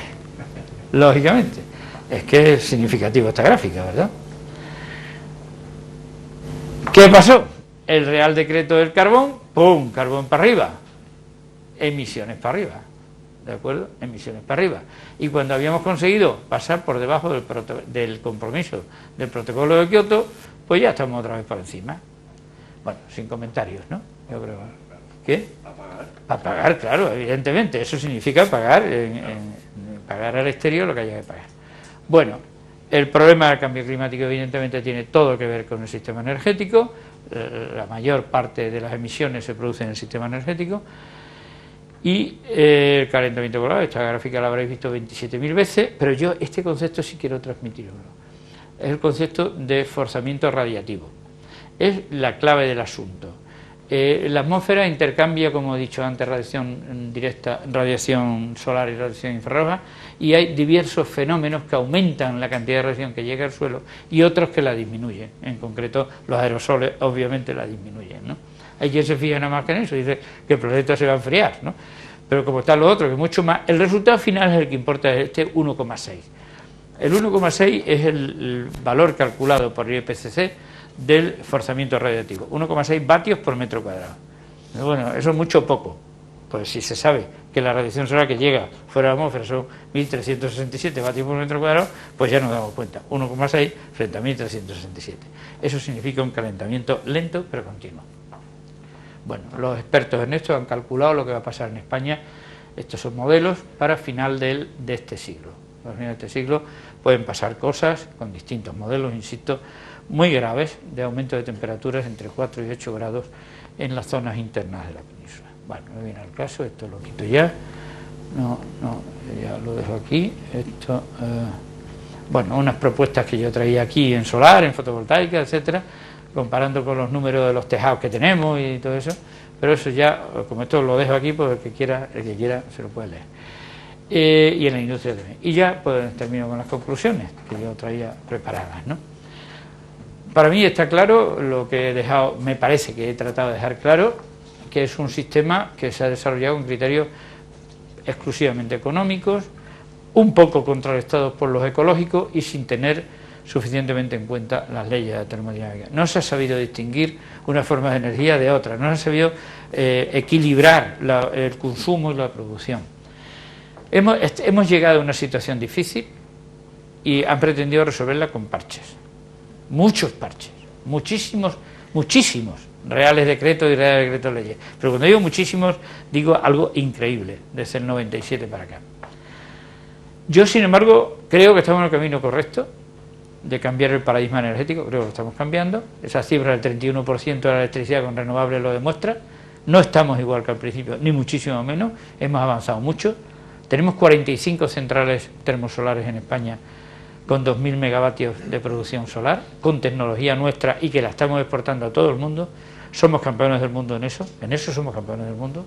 lógicamente. Es que es significativo esta gráfica, ¿verdad? ¿Qué pasó? El Real Decreto del carbón, ¡pum!, carbón para arriba, emisiones para arriba, ¿de acuerdo? Emisiones para arriba. Y cuando habíamos conseguido pasar por debajo del compromiso del protocolo de Kioto, pues ya estamos otra vez por encima. Bueno, sin comentarios, ¿no? Yo creo. ¿Qué? Para pagar, claro, evidentemente. Eso significa pagar, pagar al exterior lo que haya que pagar. Bueno, el problema del cambio climático evidentemente tiene todo que ver con el sistema energético. La mayor parte de las emisiones se producen en el sistema energético. Y el calentamiento global, esta gráfica la habréis visto 27.000 veces, pero yo este concepto sí quiero transmitirlo. Es el concepto de forzamiento radiativo. Es la clave del asunto. La atmósfera intercambia, como he dicho antes, radiación directa, radiación solar y radiación infrarroja, y hay diversos fenómenos que aumentan la cantidad de radiación que llega al suelo y otros que la disminuyen. En concreto, los aerosoles obviamente la disminuyen, ¿no? Hay quien se fija nada más que en eso, dice que el planeta se va a enfriar, ¿no? Pero como está lo otro, que mucho más, el resultado final es el que importa, es este 1,6. El 1,6 es el valor calculado por el IPCC del forzamiento radiativo, 1,6 vatios por metro cuadrado. Bueno, eso es mucho o poco, pues si se sabe que la radiación solar que llega fuera de la atmósfera son 1.367 vatios por metro cuadrado, pues ya nos damos cuenta, 1,6 frente a 1.367. Eso significa un calentamiento lento pero continuo. Bueno, los expertos en esto han calculado lo que va a pasar en España. Estos son modelos para final de este siglo. Al final de este siglo pueden pasar cosas con distintos modelos, insisto, muy graves, de aumento de temperaturas entre 4 y 8 grados en las zonas internas de la península. Bueno, no viene al caso, esto lo quito ya. No, ya lo dejo aquí. Esto, bueno, unas propuestas que yo traía aquí en solar, en fotovoltaica, etcétera, comparando con los números de los tejados que tenemos y todo eso, pero eso ya, como esto lo dejo aquí, pues el que quiera se lo puede leer. Y en la industria también. Y ya pues termino con las conclusiones que yo traía preparadas, ¿no? Para mí está claro lo que he dejado, me parece que he tratado de dejar claro, que es un sistema que se ha desarrollado con criterios exclusivamente económicos, un poco contrarrestados por los ecológicos y sin tener suficientemente en cuenta las leyes de la termodinámica. No se ha sabido distinguir una forma de energía de otra, no se ha sabido equilibrar el consumo y la producción. Hemos llegado a una situación difícil y han pretendido resolverla con parches, muchos parches, muchísimos reales decretos y reales decretos leyes, pero cuando digo muchísimos digo algo increíble desde el 97 para acá. Yo, sin embargo, creo que estamos en el camino correcto de cambiar el paradigma energético, creo que lo estamos cambiando. Esa cifra del 31% de la electricidad con renovables lo demuestra. No estamos igual que al principio, ni muchísimo menos, hemos avanzado mucho. Tenemos 45 centrales termosolares en España con 2.000 megavatios de producción solar, con tecnología nuestra y que la estamos exportando a todo el mundo. Somos campeones del mundo en eso somos campeones del mundo,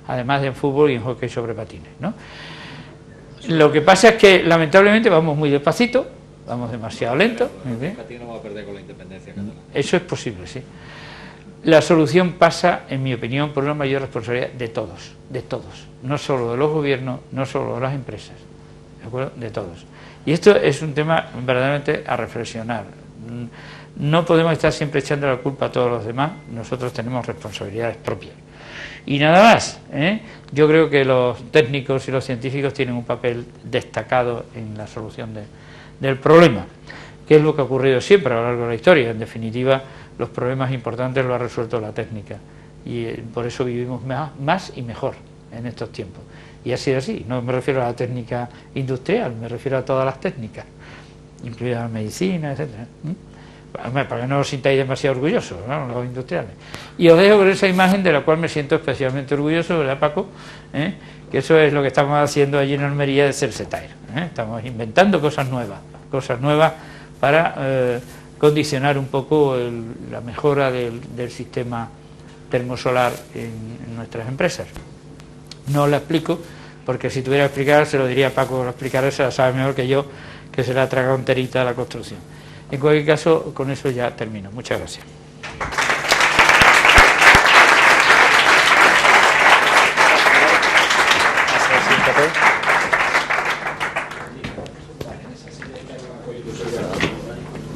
además de en fútbol y en hockey sobre patines, ¿no? Lo que pasa es que lamentablemente vamos muy despacito, vamos demasiado lento. Eso es posible, sí. La solución pasa, en mi opinión, por una mayor responsabilidad de todos, no solo de los gobiernos, no solo de las empresas, ¿de acuerdo? De todos. Y esto es un tema verdaderamente a reflexionar. No podemos estar siempre echando la culpa a todos los demás, nosotros tenemos responsabilidades propias. Y nada más, ¿eh? Yo creo que los técnicos y los científicos tienen un papel destacado en la solución del problema, que es lo que ha ocurrido siempre a lo largo de la historia. En definitiva, los problemas importantes los ha resuelto la técnica y por eso vivimos más y mejor en estos tiempos. Y ha sido así, no me refiero a la técnica industrial, me refiero a todas las técnicas, incluida la medicina, etcétera. Para que no os sintáis demasiado orgullosos, ¿no?, los industriales. Y os dejo con esa imagen de la cual me siento especialmente orgulloso, ¿verdad, Paco? Que eso es lo que estamos haciendo allí en Almería de Celsetair. Estamos inventando cosas nuevas para condicionar un poco la mejora del sistema termosolar en nuestras empresas. No la explico, porque si tuviera que explicar, se lo diría a Paco, lo explicaré, se la sabe mejor que yo, que se la ha tragado enterita la construcción. En cualquier caso, con eso ya termino. Muchas gracias.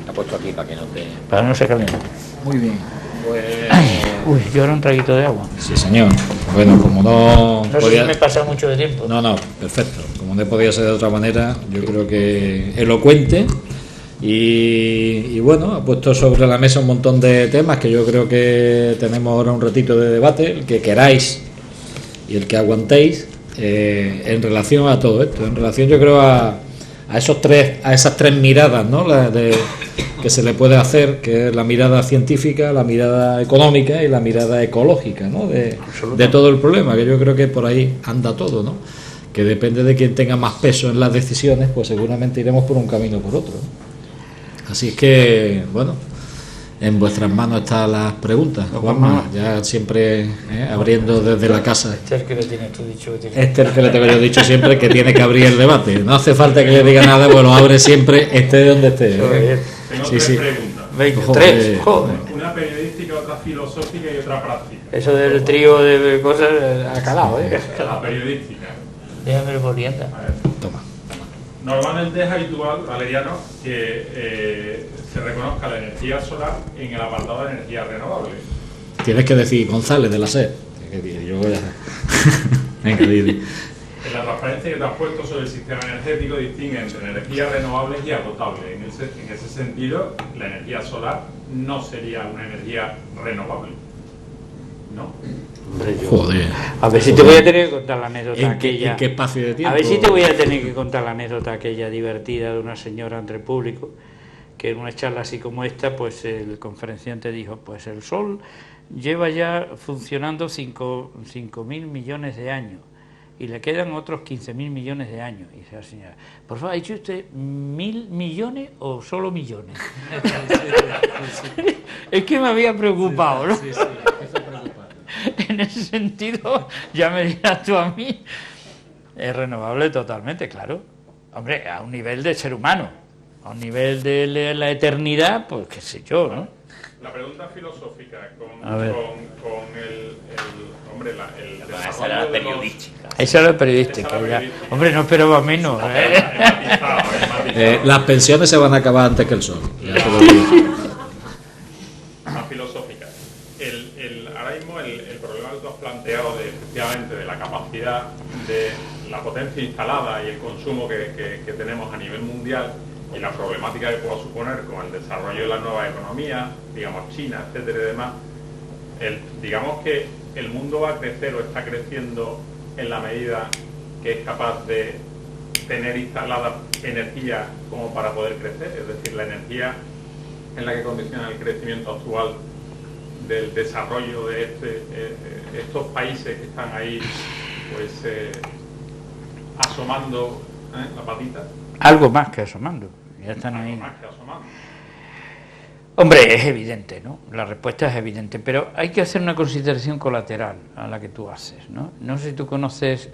Te ha puesto aquí para que no te... Para no se caliente. Muy bien. Pues... Uy, yo ahora un traguito de agua. Sí, señor. Bueno, como no sé si me pasa mucho de tiempo. No, perfecto. Como no podía ser de otra manera, yo creo que elocuente. Y bueno, ha puesto sobre la mesa un montón de temas que yo creo que tenemos ahora un ratito de debate, el que queráis y el que aguantéis, en relación a todo esto, en relación, yo creo, a esas tres miradas, ¿no?, que se le puede hacer, que es la mirada científica, la mirada económica y la mirada ecológica, ¿no?, de todo el problema, que yo creo que por ahí anda todo, ¿no?, que depende de quien tenga más peso en las decisiones, pues seguramente iremos por un camino o por otro, ¿no? Así es que, bueno, en vuestras manos están las preguntas, Juanma, ya siempre abriendo desde la casa. Este es el que le tienes tú dicho. Este es el que le tengo yo dicho siempre, que tiene que abrir el debate. No hace falta que le diga nada, pues lo abre siempre, esté de donde esté. Tengo tres preguntas. Venga, tres. Joder. Una periodística, otra filosófica y otra práctica. Eso del trío de cosas ha calado, ¿eh? La periodística. Déjame el bolienda. Toma. Normalmente es habitual, Valeriano, que se reconozca la energía solar en el apartado de energía renovable. Tienes que decir González de la SER. Yo voy a... Venga, Didi. En la transparencia que te has puesto sobre el sistema energético distingue entre energías renovables y agotables. En ese sentido, la energía solar no sería una energía renovable. ¿no? Hombre, yo- Joder. A ver si te voy a tener que contar la anécdota ¿En qué, aquella. en qué espacio de tiempo? A ver si te voy a tener que contar la anécdota aquella divertida de una señora entre público, que en una charla así como esta, pues el conferenciante dijo, pues el Sol lleva ya funcionando 5.000 millones de años y le quedan otros 15.000 millones de años. Y dice la señora, por favor, ¿ha dicho usted 1.000 millones o solo millones? Es que me había preocupado, ¿no? Sí, sí, empiezo a preocupar. En ese sentido, ya me dirás tú a mí, es renovable totalmente, claro. Hombre, a un nivel de ser humano, a un nivel de la eternidad, pues qué sé yo, ¿no? La pregunta filosófica A ver. con el hombre, el Esa desarrollo era de los- periodística. Esa era periodística, Esa era ya. periodística. Hombre, no esperaba menos, ¿eh? Es matizado. Las pensiones se van a acabar antes que el sol. Ya te lo digo. Más filosófica. Ahora mismo el problema que tú has planteado efectivamente de la capacidad de la potencia instalada y el consumo que tenemos a nivel mundial y la problemática que pueda suponer con el desarrollo de las nuevas economías, digamos China, etcétera y demás, digamos que el mundo va a crecer o está creciendo en la medida que es capaz de tener instalada energía como para poder crecer, es decir, la energía en la que condiciona el crecimiento actual del desarrollo de estos países que están ahí pues asomando la patita. Algo más que asomando, ya están Algo ahí. más que asomando. Hombre, es evidente, ¿no? La respuesta es evidente, pero hay que hacer una consideración colateral a la que tú haces, ¿no? No sé si tú conoces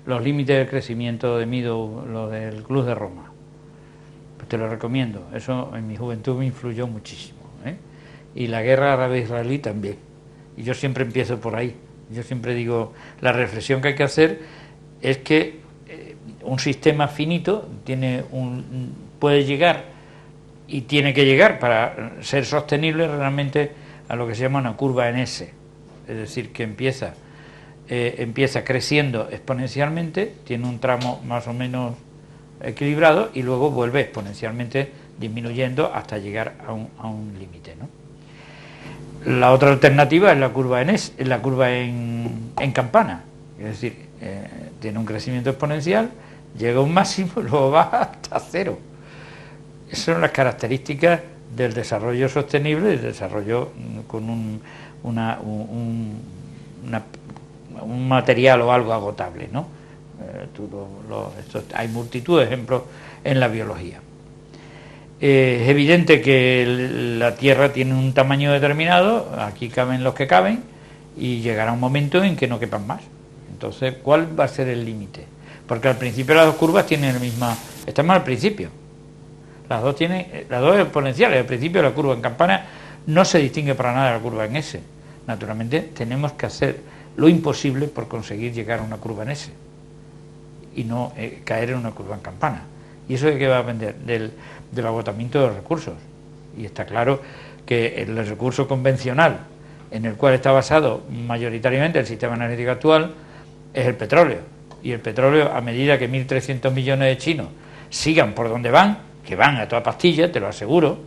los límites del crecimiento de Meadow, lo del Club de Roma. Pues te lo recomiendo, eso en mi juventud me influyó muchísimo, ¿eh? Y la guerra árabe-israelí también. Y yo siempre empiezo por ahí. Yo siempre digo, la reflexión que hay que hacer es que un sistema finito puede llegar y tiene que llegar para ser sostenible realmente a lo que se llama una curva en S, es decir, que empieza creciendo exponencialmente, tiene un tramo más o menos equilibrado y luego vuelve exponencialmente disminuyendo hasta llegar a un límite, ¿no? La otra alternativa es la curva en S, la curva en campana, es decir, tiene un crecimiento exponencial, llega a un máximo y luego baja hasta cero. Esas son las características del desarrollo sostenible, del desarrollo con un material o algo agotable, ¿no? Hay multitud de ejemplos en la biología. Es evidente que la Tierra tiene un tamaño determinado, aquí caben los que caben, y llegará un momento en que no quepan más. Entonces, ¿cuál va a ser el límite? Porque al principio las dos curvas tienen estamos al principio. Las dos exponenciales. Al principio la curva en campana no se distingue para nada de la curva en S. Naturalmente tenemos que hacer lo imposible por conseguir llegar a una curva en S y no caer en una curva en campana. ¿Y eso de qué va a depender? Del agotamiento de los recursos. Y está claro que el recurso convencional en el cual está basado mayoritariamente el sistema energético actual es el petróleo. Y el petróleo, a medida que 1.300 millones de chinos sigan por donde van, que van a toda pastilla, te lo aseguro.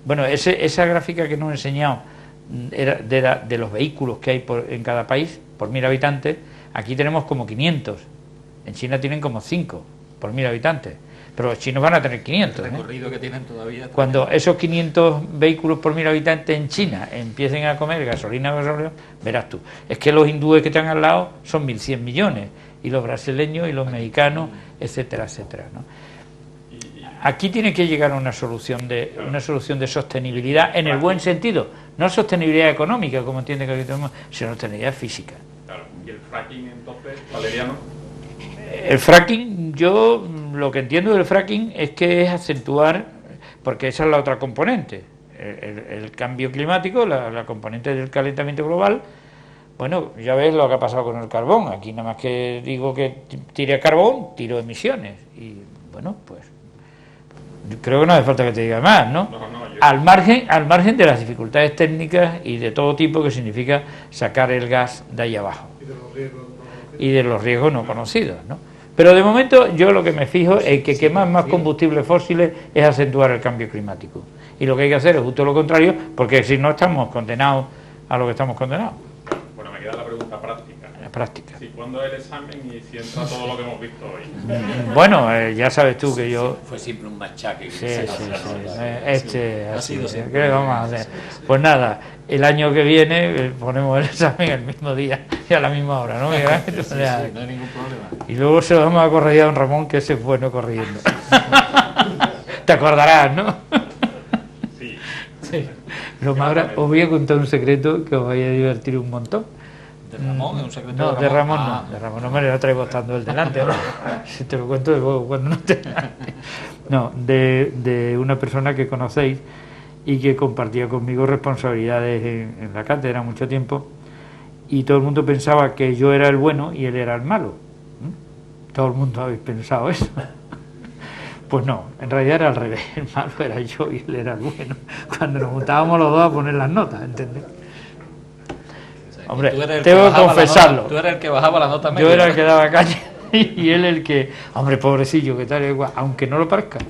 Bueno, esa gráfica que nos he enseñado era de los vehículos que hay en cada país por 1.000 habitantes. Aquí tenemos como 500. En China tienen como 5 por 1.000 habitantes. Pero los chinos van a tener 500. El recorrido que tienen todavía. Cuando esos 500 vehículos por 1.000 habitantes en China empiecen a comer gasolina o gasóleo, verás tú. Es que los hindúes que están al lado son 1.100 millones. Y los brasileños y los mexicanos, etcétera, etcétera, ¿no? Aquí tiene que llegar a una solución de sostenibilidad en el buen sentido, no sostenibilidad económica como entiende que aquí tenemos, sino sostenibilidad física. Claro. ¿Y el fracking entonces, Valeriano? El fracking, yo lo que entiendo del fracking es que es acentuar, porque esa es la otra componente, el cambio climático, la componente del calentamiento global. Bueno, ya ves lo que ha pasado con el carbón. Aquí nada más que digo que tire carbón, tiro emisiones. Y bueno, pues creo que no hace falta que te diga más, ¿no? Al margen de las dificultades técnicas y de todo tipo que significa sacar el gas de ahí abajo. Y de los riesgos no conocidos, ¿no? Pero de momento yo lo que me fijo es que quemar más combustibles fósiles es acentuar el cambio climático. Y lo que hay que hacer es justo lo contrario, porque si no estamos condenados a lo que estamos condenados. Bueno, me queda la pregunta práctica. La práctica. Sí, ¿cuándo es el examen y si entra todo lo que hemos visto hoy? Bueno, ya sabes tú que yo... Fue siempre un machaque. Sí. Así, siempre. ¿qué le vamos a hacer? Pues nada, el año que viene ponemos el examen el mismo día y a la misma hora, ¿no, Miguel Ángel? No hay ningún problema. Y luego se lo vamos a corregir a don Ramón, que ese es bueno corrigiendo. Te acordarás, ¿no? Sí. Sí. Os voy a contar un secreto que os vaya a divertir un montón. ¿De Ramón? ¿Es un secreto No, de Ramón Ah. no. De Ramón no me lo traigo estando él delante. ¿No? Si te lo cuento luego cuando no te... No, de una persona que conocéis y que compartía conmigo responsabilidades en la cátedra mucho tiempo, y todo el mundo pensaba que yo era el bueno y él era el malo. Todo el mundo habéis pensado eso. Pues no, en realidad era al revés, el malo era yo y él era el bueno, cuando nos juntábamos los dos a poner las notas, ¿entiendes? Hombre, tengo que confesarlo. Tú eres el que bajaba la nota media. Yo era el que daba caña y él el que, hombre, pobrecillo, que tal, igual, aunque no lo parezca,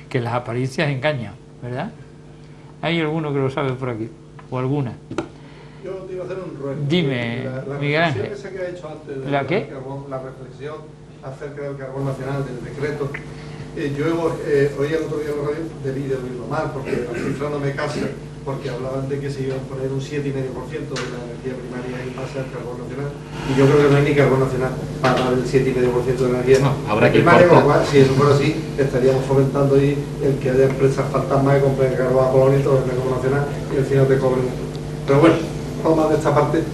que las apariencias engañan, ¿verdad? Hay alguno que lo sabe por aquí, o alguna. Yo te iba a hacer un ruego. Miguel Ángel. La reflexión que ha hecho antes ¿La qué? la reflexión acerca del carbón nacional, del decreto. Yo oí el otro día en la radio, debí de oírlo mal, porque la cifra no me casa, porque hablaban de que se iban a poner un 7,5% de la energía primaria en base al carbón nacional, y yo creo que no hay ni carbón nacional para dar el 7,5% de la energía habrá que primaria, con lo importar. cual, si eso fuera así, estaríamos fomentando ahí el que haya empresas fantasmas que compren carbón a Polonia y todo el carbón nacional, y al final te cobren. Pero bueno, vamos más de esta parte.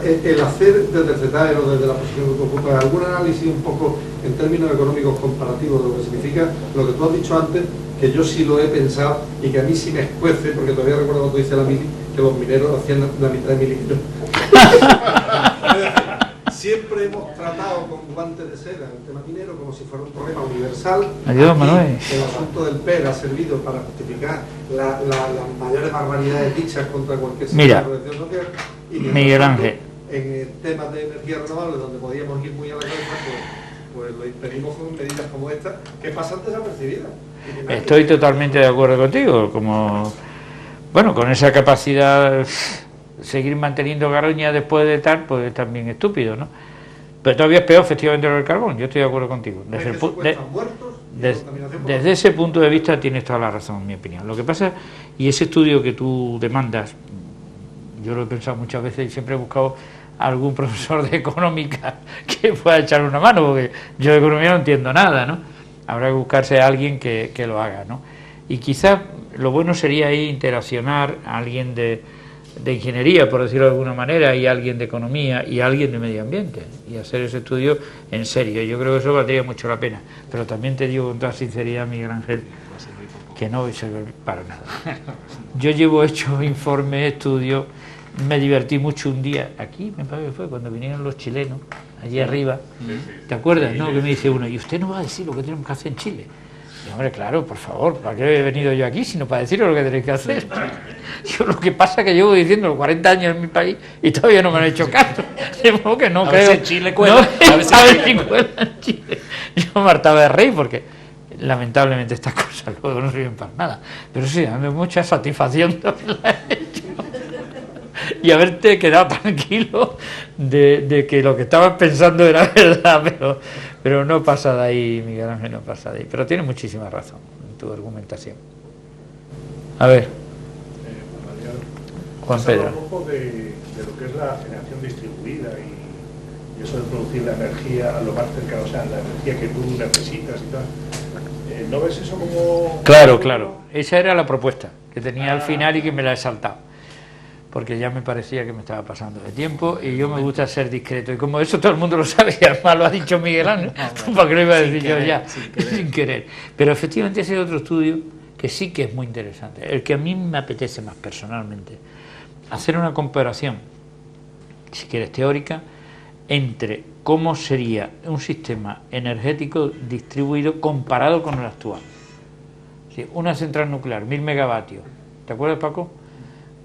El hacer desde el CETAER o desde la posición que ocupa algún análisis un poco en términos económicos comparativos de lo que significa lo que tú has dicho antes, que yo sí lo he pensado y que a mí sí me escuece, porque todavía recuerdo cuando dice la mili que los mineros hacían la mitad de milímetros. Siempre hemos tratado con guantes de seda el tema minero como si fuera un problema universal. Adiós, Aquí, Manuel. el asunto del PER ha servido para justificar las mayores barbaridades dichas contra cualquier Mira, sistema de protección social. Y Miguel Ángel. En temas de energía renovable, donde podíamos ir muy a la cabeza, pues lo impedimos con medidas como esta, que pasan desapercibidas. Estoy totalmente de acuerdo contigo, como bueno, con esa capacidad seguir manteniendo Garoña después de tal, pues es también estúpido, ¿no? Pero todavía es peor efectivamente lo del carbón, yo estoy de acuerdo contigo. Desde ese punto de vista tienes toda la razón, en mi opinión. Lo que pasa, y ese estudio que tú demandas, yo lo he pensado muchas veces y siempre he buscado algún profesor de económica que pueda echar una mano, porque yo de economía no entiendo nada, ¿no? Habrá que buscarse a alguien que lo haga, ¿no? Y quizás lo bueno sería ahí interaccionar a alguien de ingeniería, por decirlo de alguna manera, y alguien de economía y alguien de medio ambiente, y hacer ese estudio en serio. Yo creo que eso valdría mucho la pena, pero también te digo con toda sinceridad, Miguel Ángel, que no sirve para nada. Yo llevo hecho informes, estudios, me divertí mucho un día, aquí me parece que fue cuando vinieron los chilenos, allí arriba, ¿te acuerdas? ¿No? Que me dice uno, ¿y usted no va a decir lo que tenemos que hacer en Chile? Y hombre, claro, por favor, ¿para qué he venido yo aquí sino para deciros lo que tenéis que hacer? Yo lo que pasa es que llevo diciendo 40 años en mi país y todavía no me han hecho caso. De modo que no a creo. Ver si en Chile cuela, no, a ver si cuela en Chile. Yo me hartaba de reír porque lamentablemente estas cosas luego no sirven para nada. Pero sí, a mí me da mucha satisfacción haberlas hecho. Y haberte quedado tranquilo de que lo que estabas pensando era verdad, pero no pasa de ahí, Miguel Ángel, no pasa de ahí. Pero tienes muchísima razón en tu argumentación. A ver, Juan Pedro. Un poco de lo que es la generación distribuida y eso de producir la energía a lo más cercano, o sea, la energía que tú necesitas y tal. ¿No ves eso como...? Claro. Esa era la propuesta que tenía al final y que me la he saltado. Porque ya me parecía que me estaba pasando de tiempo y yo me gusta ser discreto. Y como eso todo el mundo lo sabe, y además lo ha dicho Miguel Ángel, ¿para qué lo iba a decir yo ya? Sin querer. Pero efectivamente ese es otro estudio que sí que es muy interesante, el que a mí me apetece más personalmente. Hacer una comparación, si quieres teórica, entre cómo sería un sistema energético distribuido comparado con el actual. Sí, una central nuclear, 1000 megavatios. ¿Te acuerdas, Paco?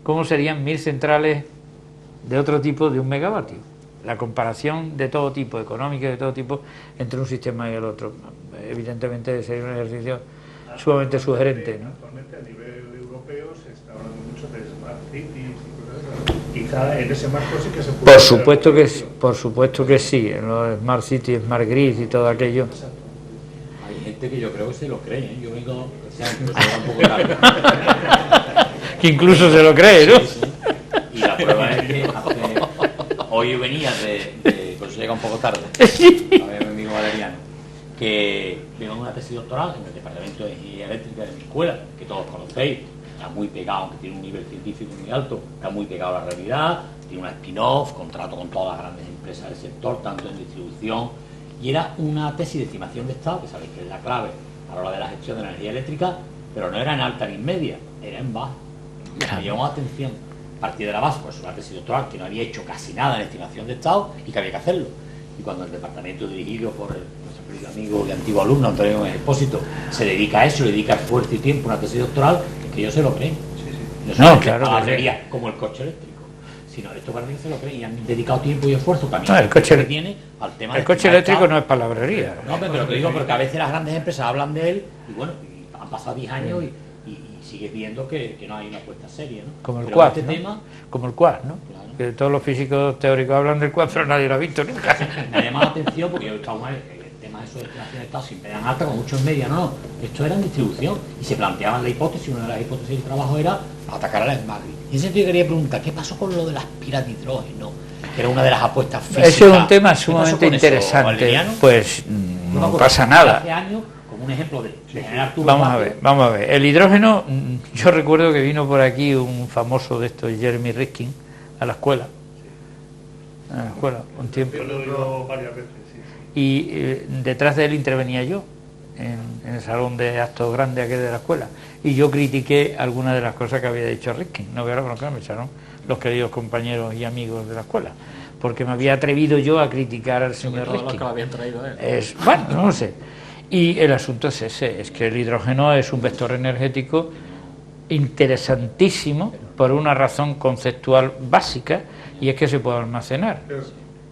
¿Cómo serían 1000 centrales de otro tipo de 1 megavatio? La comparación de todo tipo, económica de todo tipo, entre un sistema y el otro. Evidentemente sería un ejercicio sumamente sugerente, ¿no? Actualmente a nivel europeo se está hablando mucho de smart cities y cosas así. quizá en ese marco sí que se puede... Por supuesto que sí, en los Smart City, Smart Grid y todo aquello. Hay gente que yo creo que se lo cree, ¿eh? Yo vengo, o sea, que se va un poco tarde. Que incluso se lo cree, ¿no? Sí, sí. Y la prueba es que hoy venía por eso llega un poco tarde, a ver, mi amigo Valeriano, que vengo en una tesis doctoral en el departamento de ingeniería eléctrica de mi escuela, que todos conocéis, está muy pegado, aunque tiene un nivel científico muy alto, está muy pegado a la realidad, tiene una spin-off, contrato con todas las grandes empresas del sector, tanto en distribución, y era una tesis de estimación de estado, que sabéis que es la clave a la hora de la gestión de la energía eléctrica, pero no era en alta ni en media, era en baja. Me llamó la atención, a partir de la base, pues una tesis doctoral que no había hecho casi nada en estimación de estado y que había que hacerlo. Y cuando el departamento dirigido por nuestro querido amigo y antiguo alumno Antonio Gómez Expósito se dedica a eso, le dedica esfuerzo y tiempo a una tesis doctoral, es que ellos se lo creen. No, claro que sería como el coche eléctrico, sino esto parece que se lo creen y han dedicado tiempo y esfuerzo también No, el coche que tiene al tema El coche eléctrico no es palabrería. No, pero te digo porque a veces las grandes empresas hablan de él y bueno, y han pasado 10 años y sigues viendo que no hay una apuesta seria, ¿no? Como el Pero quad, este ¿no? tema, Como el quad, ¿no? Claro. Que todos los físicos teóricos hablan del quad, pero nadie lo ha visto nunca. me ha llamado la atención porque yo he estado mal, el tema de eso de estimación de estado siempre eran alta, con mucho en media, no, esto era en distribución y se planteaban la hipótesis, una de las hipótesis del trabajo era atacar a la Smart Grid. Y en ese sentido quería preguntar, ¿qué pasó con lo de las pilas de hidrógeno? Que era una de las apuestas físicas. Ese es un tema sumamente interesante, pues no pasa nada. Hace años, como un ejemplo de generar tu Vamos a ver. El hidrógeno, yo recuerdo que vino por aquí un famoso de estos, Jeremy Rifkin, a la escuela. A la escuela, un tiempo. Yo lo he oído varias veces, sí. Y detrás de él intervenía yo, en el salón de actos grande aquel de la escuela. Y yo critiqué algunas de las cosas que había dicho Rifkin. No voy a broncar, me echaron los queridos compañeros y amigos de la escuela. Porque me había atrevido yo a criticar al señor Rifkin. Los que lo habían traído a él. Bueno, no lo sé. Y el asunto es ese, es que el hidrógeno es un vector energético interesantísimo por una razón conceptual básica, y es que se puede almacenar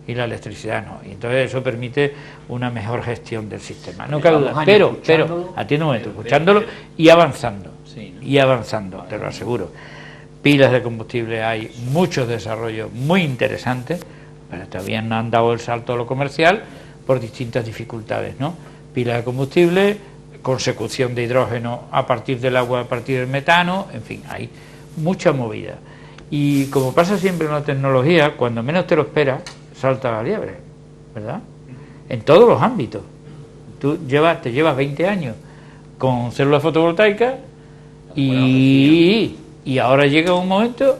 y la electricidad no, y entonces eso permite una mejor gestión del sistema, no cabe duda, pero atiende un momento, escuchándolo y avanzando, te lo aseguro. Pilas de combustible hay muchos desarrollos muy interesantes, pero todavía no han dado el salto a lo comercial por distintas dificultades, ¿no? Pilas de combustible, consecución de hidrógeno a partir del agua, a partir del metano, en fin, hay mucha movida. Y como pasa siempre en la tecnología, cuando menos te lo esperas, salta la liebre, ¿verdad? En todos los ámbitos. Tú te llevas 20 años con células fotovoltaicas y ahora llega un momento,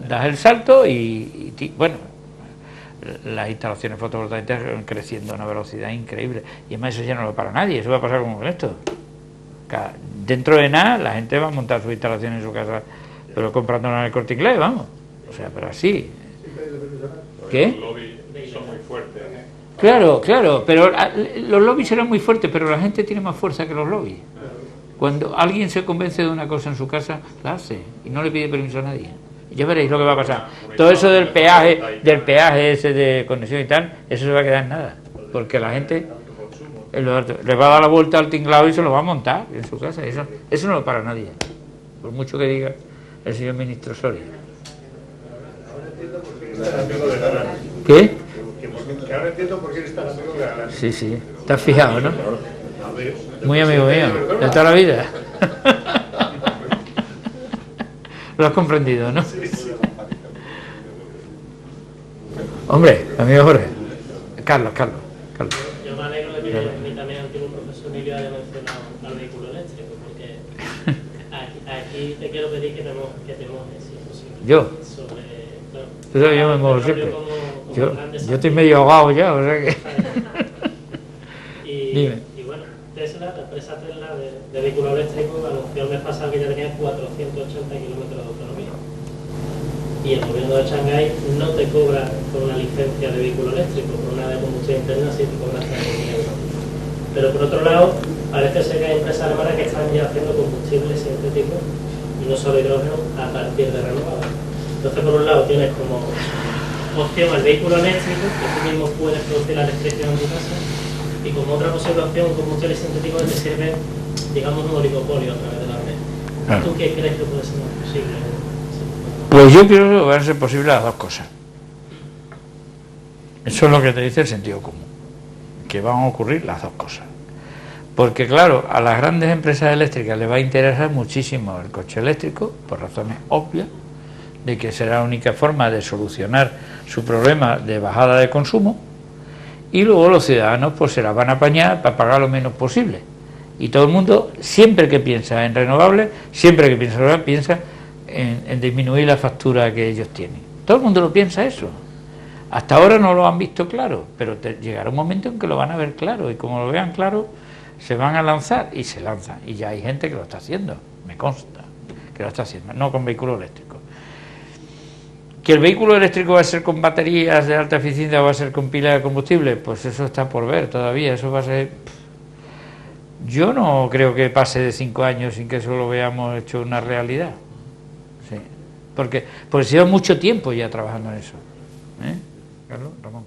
das el salto y bueno, las instalaciones fotovoltaicas van creciendo a una velocidad increíble y además eso ya no lo para nadie, eso va a pasar como con esto. Dentro de nada la gente va a montar sus instalaciones en su casa, pero comprándola en el Corte Inglés, vamos, o sea, pero así. ¿Qué? Los lobbies son muy fuertes. Claro, pero los lobbies serán muy fuertes, pero la gente tiene más fuerza que los lobbies. Cuando alguien se convence de una cosa en su casa, la hace y no le pide permiso a nadie. Ya veréis lo que va a pasar. Todo eso del peaje ese de conexión y tal, eso se va a quedar en nada, porque la gente le va a dar la vuelta al tinglado y se lo va a montar en su casa. Eso no lo para nadie, por mucho que diga el señor ministro Soria. ¿Qué? Que ahora entiendo por qué eres tan amigo de Galán. Sí, te has fijado, ¿no? Muy amigo mío, de toda la vida. Lo has comprendido, ¿no? Hombre, amigo Jorge. Carlos. Yo me alegro de que mi también antiguo profesor Emilio haya mencionado al vehículo eléctrico, porque aquí te quiero pedir que te mojes, si es posible. ¿Yo? Tú sabes, yo me muevo siempre. Yo estoy medio ahogado ya, o sea que... Dime. Y bueno, Tesla, la empresa Tesla de vehículo eléctrico, anunció el mes pasado que ya tenía 480 kilómetros de autonomía. Y el gobierno de Shanghái no te cobra por una licencia de vehículo eléctrico, por una de combustión interna, sí te cobra hasta 1.000 euros. Pero por otro lado, parece ser que hay empresas alemanas que están ya haciendo combustibles sintéticos y no solo hidrógeno a partir de renovables. Entonces, por un lado, tienes como opción el vehículo eléctrico, que tú mismo puedes producir la electricidad en tu casa, y como otra posible opción, un combustible sintético que te sirve, digamos, un oligopolio a través de la red. ¿Tú qué crees que puede ser más posible? Pues yo creo que van a ser posibles las dos cosas. Eso es lo que te dice el sentido común, que van a ocurrir las dos cosas. Porque claro, a las grandes empresas eléctricas les va a interesar muchísimo el coche eléctrico, por razones obvias, de que será la única forma de solucionar su problema de bajada de consumo, y luego los ciudadanos pues se las van a apañar para pagar lo menos posible. Y todo el mundo, siempre que piensa en renovables, siempre que piensa en renovables, piensa en disminuir la factura que ellos tienen. Todo el mundo lo piensa eso. Hasta ahora no lo han visto claro, pero llegará un momento en que lo van a ver claro, y como lo vean claro, se van a lanzar, y se lanzan. Y ya hay gente que lo está haciendo, me consta, que lo está haciendo, no con vehículos eléctricos. ¿Que el vehículo eléctrico va a ser con baterías de alta eficiencia o va a ser con pila de combustible? Pues eso está por ver todavía, eso va a ser... Yo no creo que pase de 5 años sin que eso lo veamos hecho una realidad. Sí. Porque lleva mucho tiempo ya trabajando en eso. ¿Carlos? Ramón.